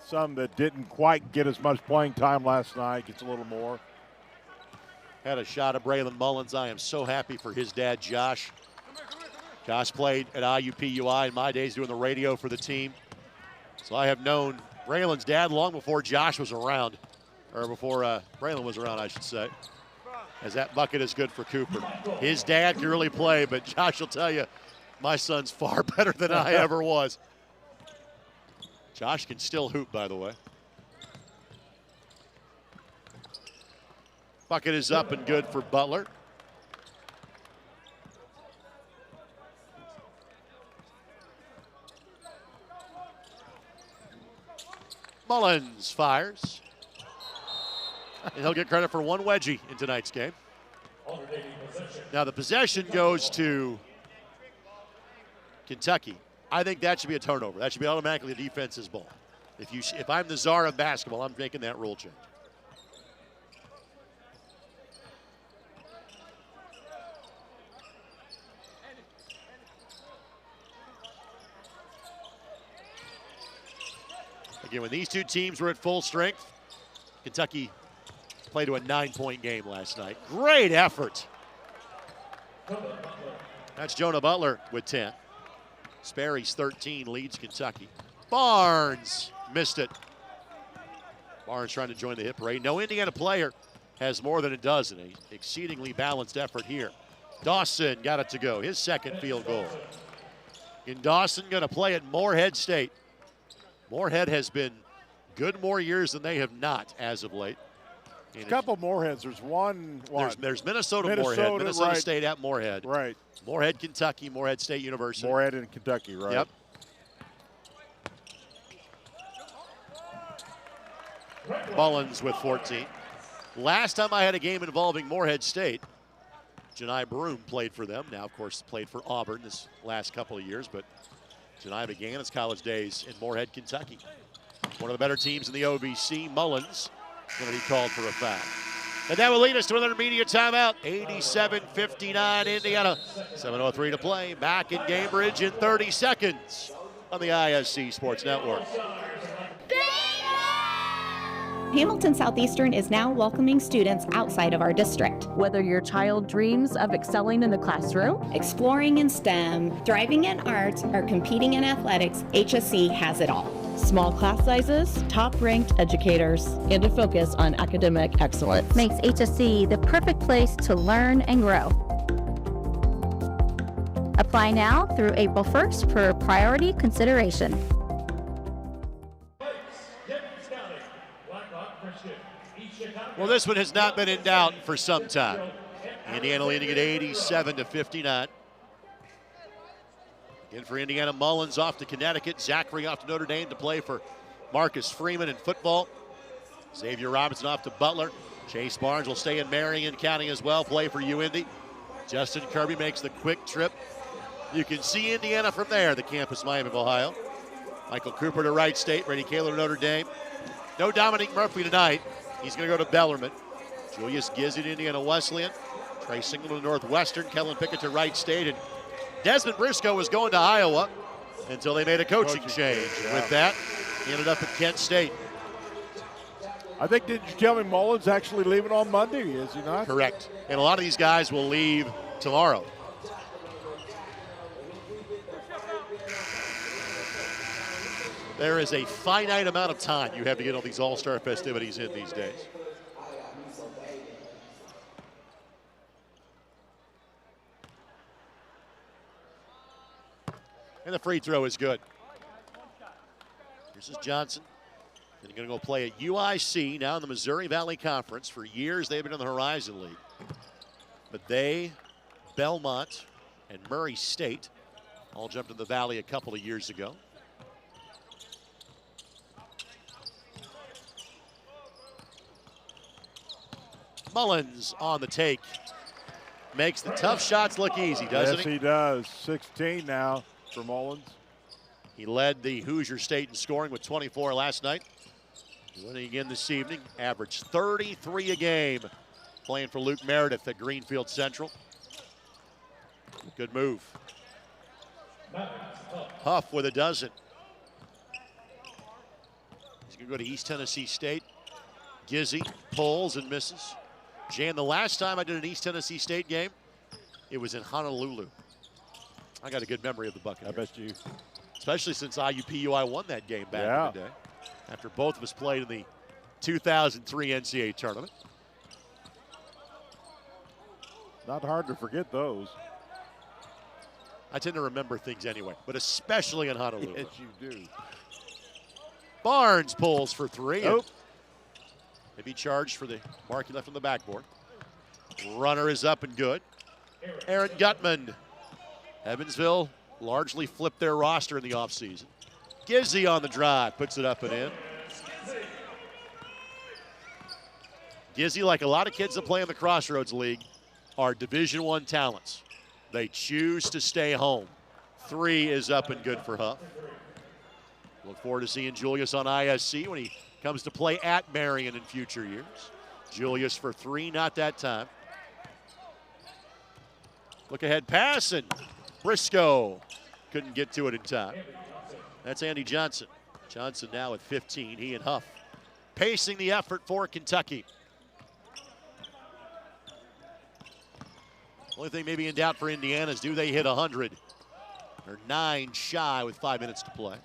some that didn't quite get as much playing time last night gets a little more. Had a shot of Braylon Mullins. I am so happy for his dad, Josh. Josh played at IUPUI in my days doing the radio for the team. So I have known Braylon's dad long before Josh was around, or before Braylon was around, I should say. As that bucket is good for Cooper. His dad can really play, but Josh will tell you, my son's far better than I ever was. Josh can still hoop, by the way. Bucket is up and good for Butler. Mullins fires. And he'll get credit for 1 wedgie in tonight's game. Now the possession goes to Kentucky. I think that should be a turnover. That should be automatically a defense's ball. If I'm the czar of basketball, I'm making that rule change. Again, when these two teams were at full strength, Kentucky played to a 9-point game last night. Great effort. That's Jonah Butler with 10. Sperry's 13 leads Kentucky. Barnes missed it. Barnes trying to join the hit parade. No Indiana player has more than a dozen. An exceedingly balanced effort here. Dawson got it to go. His second field goal. And Dawson going to play at Morehead State. Morehead has been good more years than they have not as of late. A couple Moreheads. There's one. There's Minnesota Morehead. Minnesota right. State at Morehead. Right. Morehead, Kentucky, Morehead State University. Morehead in Kentucky, right. Yep. Mullins with 14. Last time I had a game involving Morehead State, Janai Broom played for them. Now, of course, played for Auburn this last couple of years, but Janai began his college days in Morehead, Kentucky. One of the better teams in the OVC. Mullins going to be called for a foul. And that will lead us to another media timeout. 87-59 Indiana. 7:03 to play. Back in Cambridge in 30 seconds on the ISC Sports Network. Hamilton Southeastern is now welcoming students outside of our district. Whether your child dreams of excelling in the classroom, exploring in STEM, thriving in arts, or competing in athletics, HSC has it all. Small class sizes, top-ranked educators, and a focus on academic excellence makes HSC the perfect place to learn and grow. Apply now through April 1st for priority consideration. Well, this one has not been in doubt for some time. Indiana leading at 87-59. In for Indiana, Mullins off to Connecticut. Zachary off to Notre Dame to play for Marcus Freeman in football. Xavier Robinson off to Butler. Chase Barnes will stay in Marion County as well, play for UIndy. Justin Kirby makes the quick trip. You can see Indiana from there, the campus Miami of Ohio. Michael Cooper to Wright State, Brady Kaler to Notre Dame. No Dominique Murphy tonight. He's going to go to Bellarmine. Julius Gizzi to Indiana Wesleyan. Trey Singleton to Northwestern. Kellen Pickett to Wright State. And Desmond Briscoe was going to Iowa until they made a coaching change. Yeah. With that, he ended up at Kent State. I think, did you tell me Mullins actually leaving on Monday? Is he not? Correct. And a lot of these guys will leave tomorrow. There is a finite amount of time you have to get all these all-star festivities in these days. And the free throw is good. This is Johnson. And he's going to go play at UIC, now in the Missouri Valley Conference. For years, they've been in the Horizon League. But they, Belmont, and Murray State all jumped in the Valley a couple of years ago. Mullins on the take. Makes the tough shots look easy, doesn't he? Yes, he does. 16 now for Mullins. He led the Hoosier State in scoring with 24 last night. Winning again this evening. Averaged 33 a game. Playing for Luke Meredith at Greenfield Central. Good move. Huff with a dozen. He's going to go to East Tennessee State. Gizzi pulls and misses. Jan, the last time I did an East Tennessee State game, it was in Honolulu. I got a good memory of the Buccaneers. I bet you. Especially since IUPUI won that game back in the day. After both of us played in the 2003 NCAA tournament. Not hard to forget those. I tend to remember things anyway, but especially in Honolulu. Yes, you do. Barnes pulls for three. Nope. Maybe charged for the mark he left on the backboard. Runner is up and good. Aaron Gutman. Evansville largely flipped their roster in the offseason. Gizzi on the drive, puts it up and in. Gizzi, like a lot of kids that play in the Crossroads League, are Division I talents. They choose to stay home. Three is up and good for Huff. Look forward to seeing Julius on ISC when he comes to play at Marion in future years. Julius for three, not that time. Look ahead pass, and Briscoe couldn't get to it in time. That's Andy Johnson. Johnson now at 15. He and Huff pacing the effort for Kentucky. Only thing maybe in doubt for Indiana is do they hit 100? They're 9 shy with 5 minutes to play.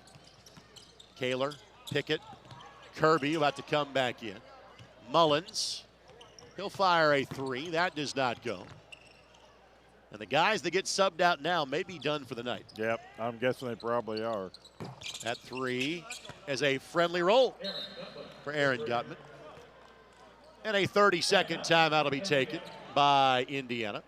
Kaler, Pickett, Kirby about to come back in. Mullins, he'll fire a 3. That does not go. And the guys that get subbed out now may be done for the night. Yep, I'm guessing they probably are. At 3 is a friendly roll for Aaron Gutman. And a 30-second timeout will be taken by Indiana.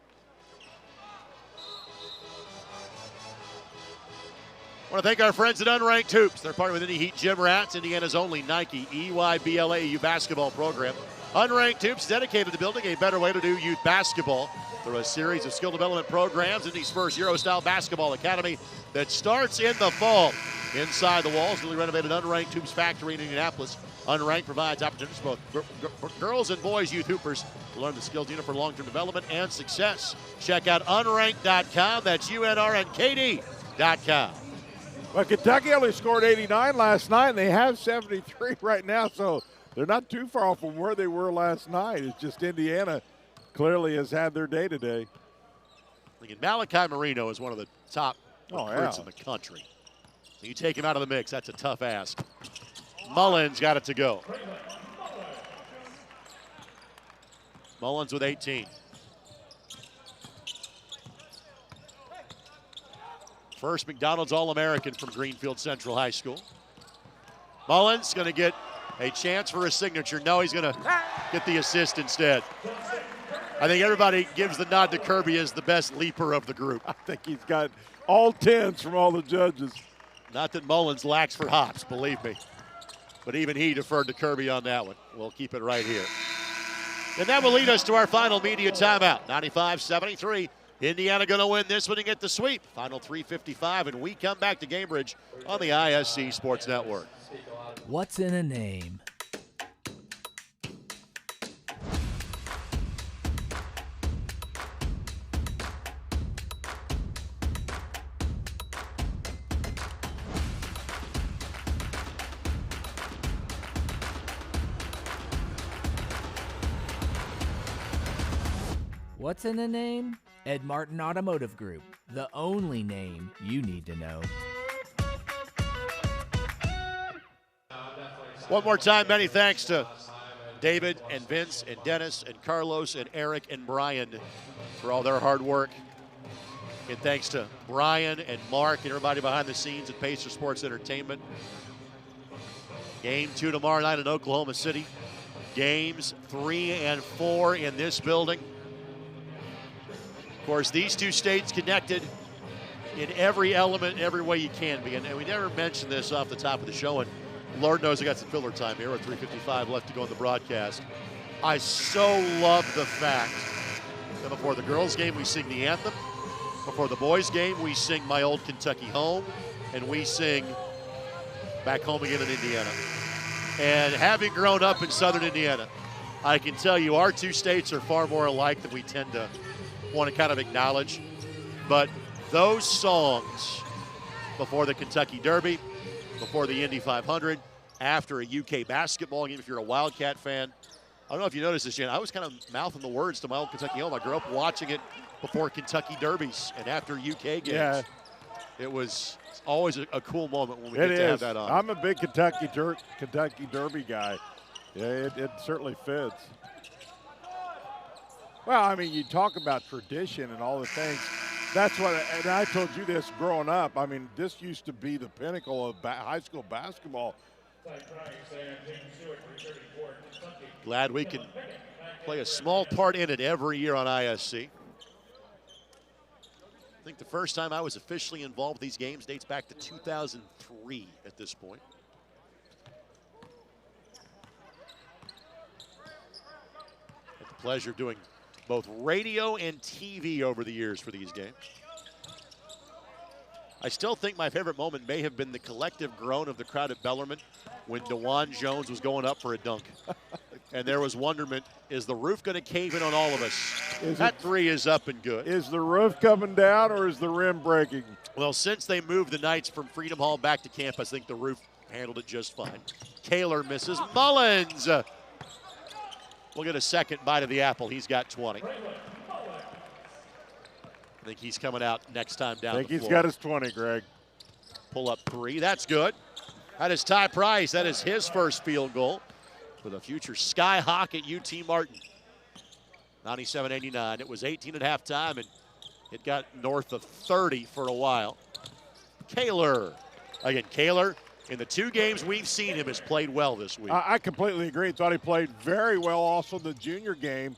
I want to thank our friends at Unranked Hoops. They're partnered with Indy Heat Gym Rats, Indiana's only Nike EYBLAU basketball program. Unranked Hoops dedicated to building a better way to do youth basketball through a series of skill development programs. Indy's first Euro-style basketball academy that starts in the fall. Inside the walls, newly renovated Unranked Hoops factory in Indianapolis. Unranked provides opportunities for both girls and boys youth hoopers to learn the skills needed for long-term development and success. Check out unranked.com. That's UNRNKD.com. Well, Kentucky only scored 89 last night, and they have 73 right now, so they're not too far from where they were last night. It's just Indiana clearly has had their day today. Malachi Marino is one of the top recruits in the country. So you take him out of the mix, that's a tough ask. Mullins got it to go. Mullins with 18. First McDonald's All-American from Greenfield Central High School. Mullins going to get a chance for a signature. No, he's going to get the assist instead. I think everybody gives the nod to Kirby as the best leaper of the group. I think he's got all 10s from all the judges. Not that Mullins lacks for hops, believe me. But even he deferred to Kirby on that one. We'll keep it right here. And that will lead us to our final media timeout. 95-73. Indiana going to win this one and get the sweep. Final 3:55, and we come back to Cambridge on the ISC Sports Network. What's in a name? What's in a name? Ed Martin Automotive Group, the only name you need to know. One more time, many thanks to David and Vince and Dennis and Carlos and Eric and Brian for all their hard work. And thanks to Brian and Mark and everybody behind the scenes at Pacer Sports Entertainment. Game 2 tomorrow night in Oklahoma City. Games 3 and 4 in this building. Of course, these two states connected in every element, every way you can be. And we never mentioned this off the top of the show, and Lord knows I got some filler time here with 3:55 left to go in the broadcast. I so love the fact that before the girls' game, we sing the anthem. Before the boys' game, we sing My Old Kentucky Home, and we sing Back Home Again in Indiana. And having grown up in Southern Indiana, I can tell you our two states are far more alike than we tend to want to kind of acknowledge. But those songs before the Kentucky Derby, before the Indy 500, after a UK basketball game, if you're a Wildcat fan, I don't know if you noticed this, Jan, I was kind of mouthing the words to My Old Kentucky Home. I grew up watching it before Kentucky Derbies and after UK games. Yeah. It was always a cool moment when we get to have that on. I'm a big Kentucky Derby guy. Yeah, it certainly fits. Well, I mean, you talk about tradition and all the things. That's what, and I told you this growing up. I mean, this used to be the pinnacle of high school basketball. Glad we can play a small part in it every year on ISC. I think the first time I was officially involved with these games dates back to 2003 at this point. Had the pleasure of doing both radio and TV over the years for these games. I still think my favorite moment may have been the collective groan of the crowd at Bellarmine when DeJuan Jones was going up for a dunk. And there was wonderment, is the roof going to cave in on all of us? That three is up and good. Is the roof coming down or is the rim breaking? Well, since they moved the Knights from Freedom Hall back to campus, I think the roof handled it just fine. Kaler misses. Mullins will get a second bite of the apple. He's got 20. I think he's coming out next time down the floor. I think he's got his 20, Greg. Pull up 3. That's good. That is Ty Price. That is his first field goal for the future Skyhawk at UT Martin. 97-89. It was 18 at halftime, and it got north of 30 for a while. Kaler. Again, Kaler, in the 2 games we've seen him, has played well this week. I completely agree. Thought he played very well also the junior game.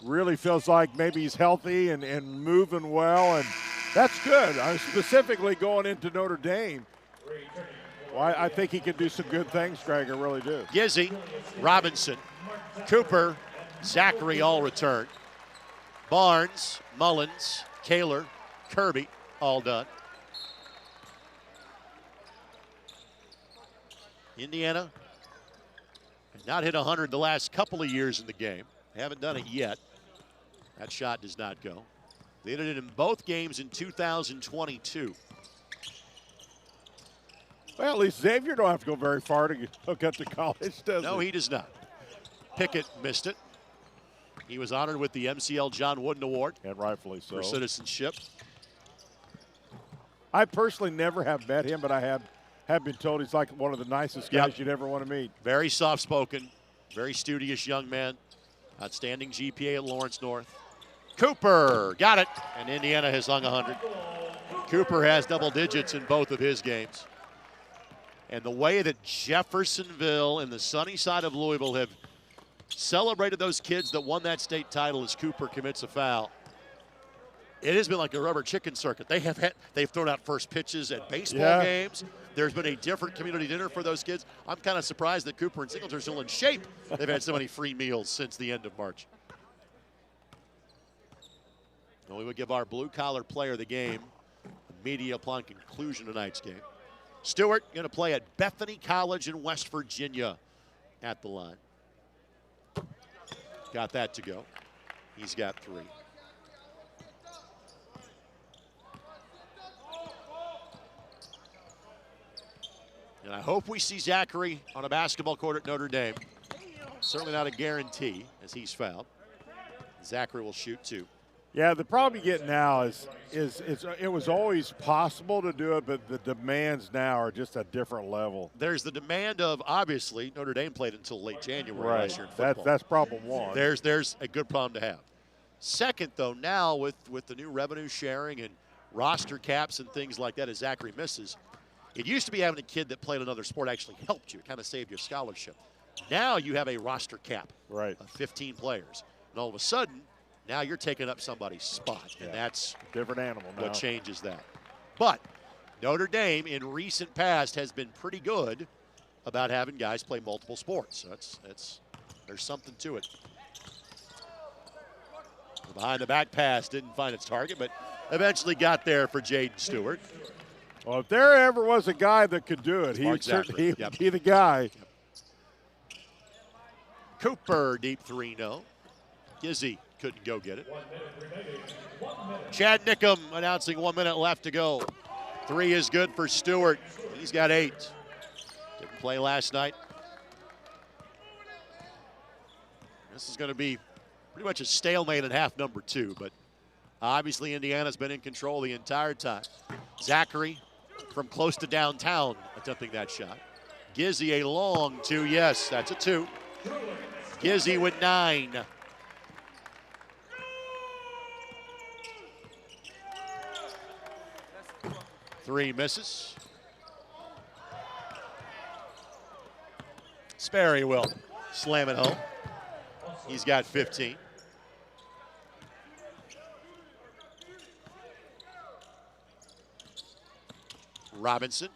Really feels like maybe he's healthy and moving well, and that's good. Specifically going into Notre Dame. Well, I think he can do some good things, Greg. I really do. Gizzy, Robinson, Cooper, Zachary all return. Barnes, Mullins, Kaler, Kirby all done. Indiana has not hit 100 the last couple of years in the game. They haven't done it yet. That shot does not go. They did it in both games in 2022. Well, at least Xavier don't have to go very far to hook up to college, does he? No, he does not. Pickett missed it. He was honored with the MCL John Wooden Award. And rightfully so. For citizenship. I personally never have met him, but I have been told he's like one of the nicest guys you'd ever want to meet. Very soft-spoken, very studious young man. Outstanding GPA at Lawrence North. Cooper got it, and Indiana has hung 100. Cooper has double digits in both of his games. And the way that Jeffersonville and the sunny side of Louisville have celebrated those kids that won that state title as Cooper commits a foul, it has been like a rubber chicken circuit. They've thrown out first pitches at baseball games. There's been a different community dinner for those kids. I'm kind of surprised that Cooper and Singleton are still in shape. They've had so many free meals since the end of March. And we would give our blue-collar player of the game immediately upon conclusion of tonight's game. Stewart going to play at Bethany College in West Virginia at the line. Got that to go. He's got 3. And I hope we see Zachary on a basketball court at Notre Dame. Certainly not a guarantee, as he's fouled. Zachary will shoot 2. Yeah, the problem you get now is it was always possible to do it, but the demands now are just a different level. There's the demand of, obviously, Notre Dame played until late January last year in football. That's problem one. There's a good problem to have. Second, though, now with the new revenue sharing and roster caps and things like that, as Zachary misses, it used to be having a kid that played another sport actually helped you. It kind of saved your scholarship. Now you have a roster cap of 15 players. And all of a sudden, now you're taking up somebody's spot. And that's different animal now. What changes that. But Notre Dame in recent past has been pretty good about having guys play multiple sports. So there's something to it. The behind the back pass didn't find its target, but eventually got there for Jaden Stewart. Well, if there ever was a guy that could do it, he would certainly be the guy. Cooper, deep 3, no. Gizzy couldn't go get it. Chad Nickum announcing 1 minute left to go. 3 is good for Stewart. He's got 8. Didn't play last night. This is going to be pretty much a stalemate in half number 2, but obviously Indiana's been in control the entire time. Zachary from close to downtown attempting that shot. Gizzy a long 2, yes, that's a 2. Gizzy with 9. Three misses. Sperry will slam it home. He's got 15. Robinson.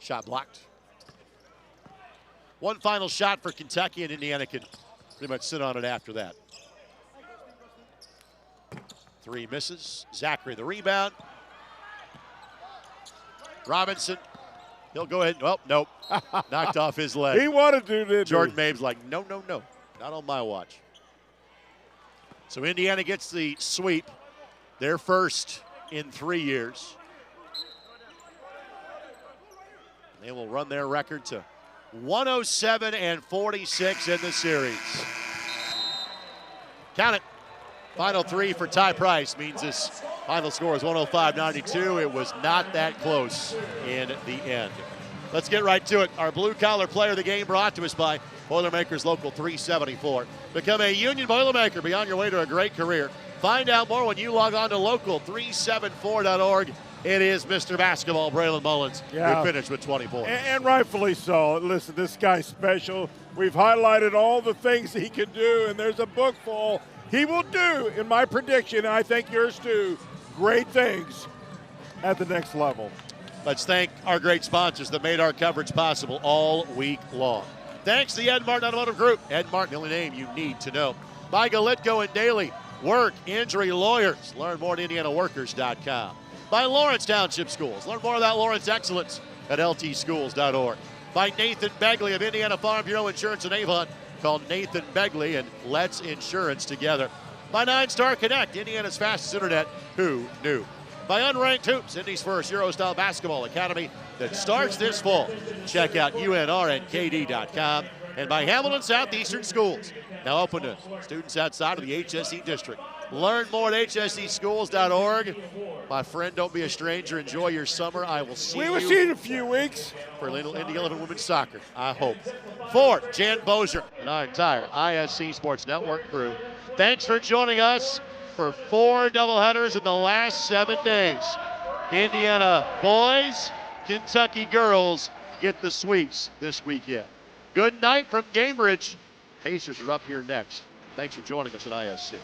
Shot blocked. One final shot for Kentucky, and Indiana can pretty much sit on it after that. 3 misses. Zachary the rebound. Robinson, he'll go ahead. Oh, nope. Knocked off his leg. He wanted to, didn't Jordan Mabe's like, no, no, no. Not on my watch. So Indiana gets the sweep. Their first in 3 years. They will run their record to 107-46 in the series. Count it. Final three for Ty Price means this final score is 105-92. It was not that close in the end. Let's get right to it. Our blue-collar player of the game brought to us by Boilermakers Local 374. Become a Union Boilermaker. Be on your way to a great career. Find out more when you log on to local374.org. It is Mr. Basketball, Braylon Mullins, who finished with 20 points. And rightfully so. Listen, this guy's special. We've highlighted all the things he can do, and there's a book full. He will do, in my prediction, and I think yours too, great things at the next level. Let's thank our great sponsors that made our coverage possible all week long. Thanks to the Ed Martin Automotive Group. Ed Martin, the only name you need to know. By Galitco and Daily, work injury lawyers. Learn more at IndianaWorkers.com. By Lawrence Township Schools. Learn more about Lawrence Excellence at LTschools.org. By Nathan Begley of Indiana Farm Bureau Insurance in Avon. Call Nathan Begley and let's insurance together. By 9-Star Connect, Indiana's fastest internet. Who knew? By Unranked Hoops, Indy's first Euro-style basketball academy that starts this fall. Check out UNRandKD.com. And by Hamilton Southeastern Schools, now open to students outside of the HSE district. Learn more at hseschools.org. My friend, don't be a stranger. Enjoy your summer. I will see you. We will see you in a few weeks. For Indy 11 Women's Soccer, I hope. For Jan Bozier and our entire ISC Sports Network crew, thanks for joining us for 4 doubleheaders in the last 7 days. Indiana boys, Kentucky girls get the sweeps this weekend. Good night from Cambridge. Pacers are up here next. Thanks for joining us at ISC.